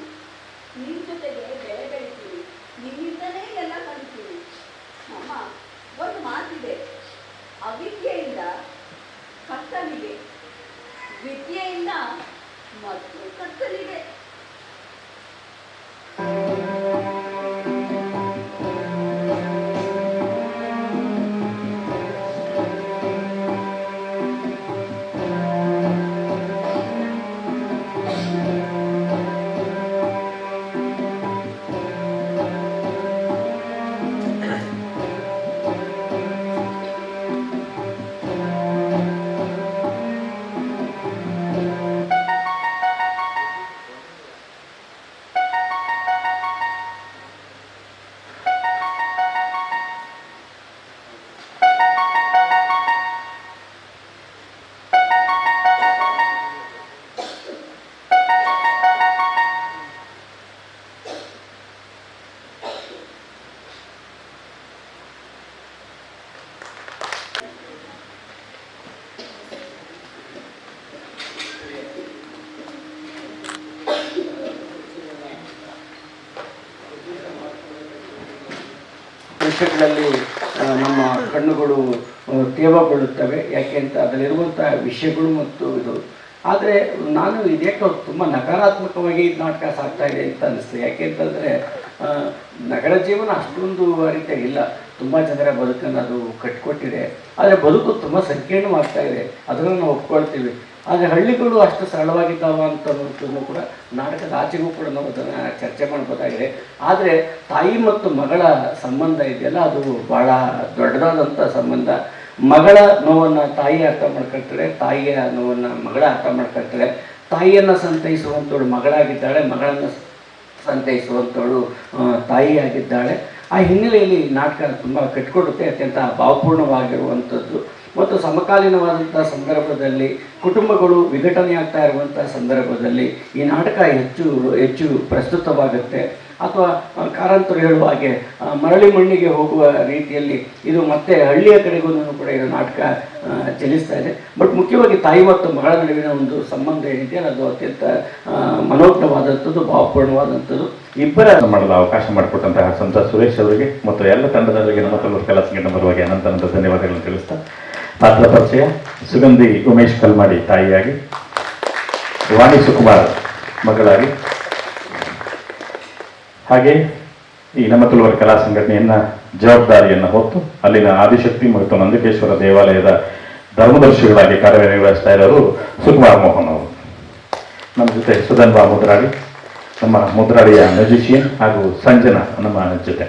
ನಿನ್ನ ಜೊತೆಗೆ ಬೆಳೆ ಬೆಳಿತೀನಿ, ನಿನ್ನಿಂದಲೇ ಎಲ್ಲ ಕಲಿತೀನಿ. ಅಮ್ಮ, ಒಂದು ಮಾತಿದೆ, ಅವಿದ್ಯೆಯಿಂದ ಕತ್ತಲಿಗೆ, ವಿದ್ಯೆಯಿಂದ ಮತ್ತು ಕತ್ತಲಿಗೆ. ವಿಷಯಗಳಲ್ಲಿ ನಮ್ಮ ಕಣ್ಣುಗಳು ತೇವಗೊಳ್ಳುತ್ತವೆ. ಯಾಕೆ ಅಂತ ಅದರಲ್ಲಿರುವಂಥ ವಿಷಯಗಳು ಮತ್ತು ಇದು. ಆದರೆ ನಾನು ಇದೇಕೋ ತುಂಬ ನಕಾರಾತ್ಮಕವಾಗಿ ನಾಟಕ ಸಾಗ್ತಾ ಇದೆ ಅಂತ ಅನಿಸ್ತದೆ. ಯಾಕೆ ಅಂತಂದರೆ ನಗರ ಜೀವನ ಅಷ್ಟೊಂದು ರೀತಿಯಾಗಿಲ್ಲ. ತುಂಬ ಜನರ ಬದುಕನ್ನು ಅದು ಕಟ್ಟಿಕೊಟ್ಟಿದೆ. ಆದರೆ ಬದುಕು ತುಂಬ ಸಂಕೀರ್ಣವಾಗ್ತಾ ಇದೆ, ಅದನ್ನು ನಾವು ಒಪ್ಕೊಳ್ತೀವಿ. ಆದರೆ ಹಳ್ಳಿಗಳು ಅಷ್ಟು ಸರಳವಾಗಿದ್ದಾವ ಅಂತನ್ನೋದನ್ನು ಕೂಡ ನಾಟಕದ ಆಚೆಗೂ ಕೂಡ ನಾವು ಅದನ್ನು ಚರ್ಚೆ ಮಾಡ್ಬೋದಾಗಿದೆ. ಆದರೆ ತಾಯಿ ಮತ್ತು ಮಗಳ ಸಂಬಂಧ ಇದೆಯಲ್ಲ, ಅದು ಭಾಳ ದೊಡ್ಡದಾದಂಥ ಸಂಬಂಧ. ಮಗಳ ನೋವನ್ನು ತಾಯಿ ಅರ್ಥ ಮಾಡ್ಕೊಳ್ತಾಳೆ, ತಾಯಿಯ ನೋವನ್ನು ಮಗಳ ಅರ್ಥ ಮಾಡ್ಕೊಳ್ತಾಳೆ. ತಾಯಿಯನ್ನು ಸಂತೈಸುವಂಥವಳು ಮಗಳಾಗಿದ್ದಾಳೆ, ಮಗಳನ್ನು ಸಂತೈಸುವಂಥವಳು ತಾಯಿಯಾಗಿದ್ದಾಳೆ. ಆ ಹಿನ್ನೆಲೆಯಲ್ಲಿ ನಾಟಕ ತುಂಬ ಕಟ್ಟಿಕೊಡುತ್ತೆ, ಅತ್ಯಂತ ಭಾವಪೂರ್ಣವಾಗಿರುವಂಥದ್ದು. ಮತ್ತು ಸಮಕಾಲೀನವಾದಂಥ ಸಂದರ್ಭದಲ್ಲಿ, ಕುಟುಂಬಗಳು ವಿಘಟನೆಯಾಗ್ತಾ ಇರುವಂಥ ಸಂದರ್ಭದಲ್ಲಿ ಈ ನಾಟಕ ಹೆಚ್ಚು ಪ್ರಸ್ತುತವಾಗುತ್ತೆ. ಅಥವಾ ಕಾರಂತರು ಹೇಳುವ ಹಾಗೆ ಮರಳಿ ಮಣ್ಣಿಗೆ ಹೋಗುವ ರೀತಿಯಲ್ಲಿ ಇದು ಮತ್ತೆ ಹಳ್ಳಿಯ ಕಡೆಗೂ ಕೂಡ ಇದು ನಾಟಕ ಚಲಿಸ್ತಾ ಇದೆ. ಬಟ್ ಮುಖ್ಯವಾಗಿ ತಾಯಿ ಮತ್ತು ಮಗಳ ನಡುವಿನ ಒಂದು ಸಂಬಂಧ ಏನಿದೆಯಲ್ಲ, ಅದು ಅತ್ಯಂತ ಮನೋಜ್ಞವಾದಂಥದ್ದು, ಭಾವಪೂರ್ಣವಾದಂಥದ್ದು. ಇಬ್ಬರ ಮಾಡಲು ಅವಕಾಶ ಮಾಡಿಕೊಟ್ಟಂತಹ ಸಂತ ಸುರೇಶ್ ಅವರಿಗೆ ಮತ್ತು ಎಲ್ಲ ತಂಡದವರಿಗೆ ನಮ್ಮ ಕಲ್ಲೂರು ಕಲಾ ಸಂಘಟನೆ ಪರವಾಗಿ ಅನಂತ ಧನ್ಯವಾದಗಳನ್ನು ತಿಳಿಸ್ತಾ, ಪಾತ್ರ ಪರಿಚಯ: ಸುಗಂಧಿ ಉಮೇಶ್ ಕಲ್ಮಾಡಿ ತಾಯಿಯಾಗಿ, ವಾಣಿ ಸುಕುಮಾರ್ ಮಗಳಾಗಿ, ಹಾಗೆ ಈ ನಮ್ಮ ತುಳುವರ ಕಲಾ ಸಂಘಟನೆಯನ್ನ ಜವಾಬ್ದಾರಿಯನ್ನು ಹೊತ್ತು ಅಲ್ಲಿನ ಆದಿಶಕ್ತಿ ಮತ್ತು ನಂದಿಕೇಶ್ವರ ದೇವಾಲಯದ ಧರ್ಮದರ್ಶಿಗಳಾಗಿ ಕಾರ್ಯನಿರ್ವಹಿಸ್ತಾ ಇರೋರು ಸುಕುಮಾರ್ ಮೋಹನ್ ಅವರು. ನಮ್ಮ ಜೊತೆ ಸುಧನ್ವಾ ಮುದ್ರಾಡಿ, ನಮ್ಮ ಮುದ್ರಾಡಿಯ ಮ್ಯೂಸಿಷಿಯನ್, ಹಾಗೂ ಸಂಜನಾ ನಮ್ಮ ಜೊತೆ.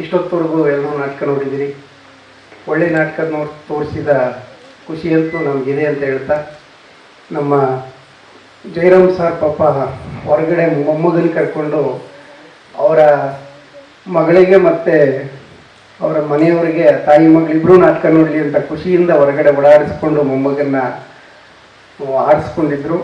ಇಷ್ಟೊತ್ತವರೆಗೂ ಎಲ್ಲರೂ ನಾಟಕ ನೋಡಿದ್ದೀರಿ. ಒಳ್ಳೆ ನಾಟಕ ತೋರಿಸಿದ ಖುಷಿಯಂತೂ ನಮಗಿದೆ ಅಂತ ಹೇಳ್ತಾ, ನಮ್ಮ ಜಯರಾಮ್ ಸರ್ ಪಾಪ ಹೊರಗಡೆ ಮೊಮ್ಮಗನ ಕರ್ಕೊಂಡು ಅವರ ಮಗಳಿಗೆ ಮತ್ತು ಅವರ ಮನೆಯವರಿಗೆ, ತಾಯಿ ಮಗಳಿಬ್ಬರೂ ನಾಟಕ ನೋಡಲಿ ಅಂತ ಖುಷಿಯಿಂದ ಹೊರಗಡೆ ಓಡಾಡಿಸ್ಕೊಂಡು ಮೊಮ್ಮಗನ್ನ ಆಡಿಸ್ಕೊಂಡಿದ್ರು.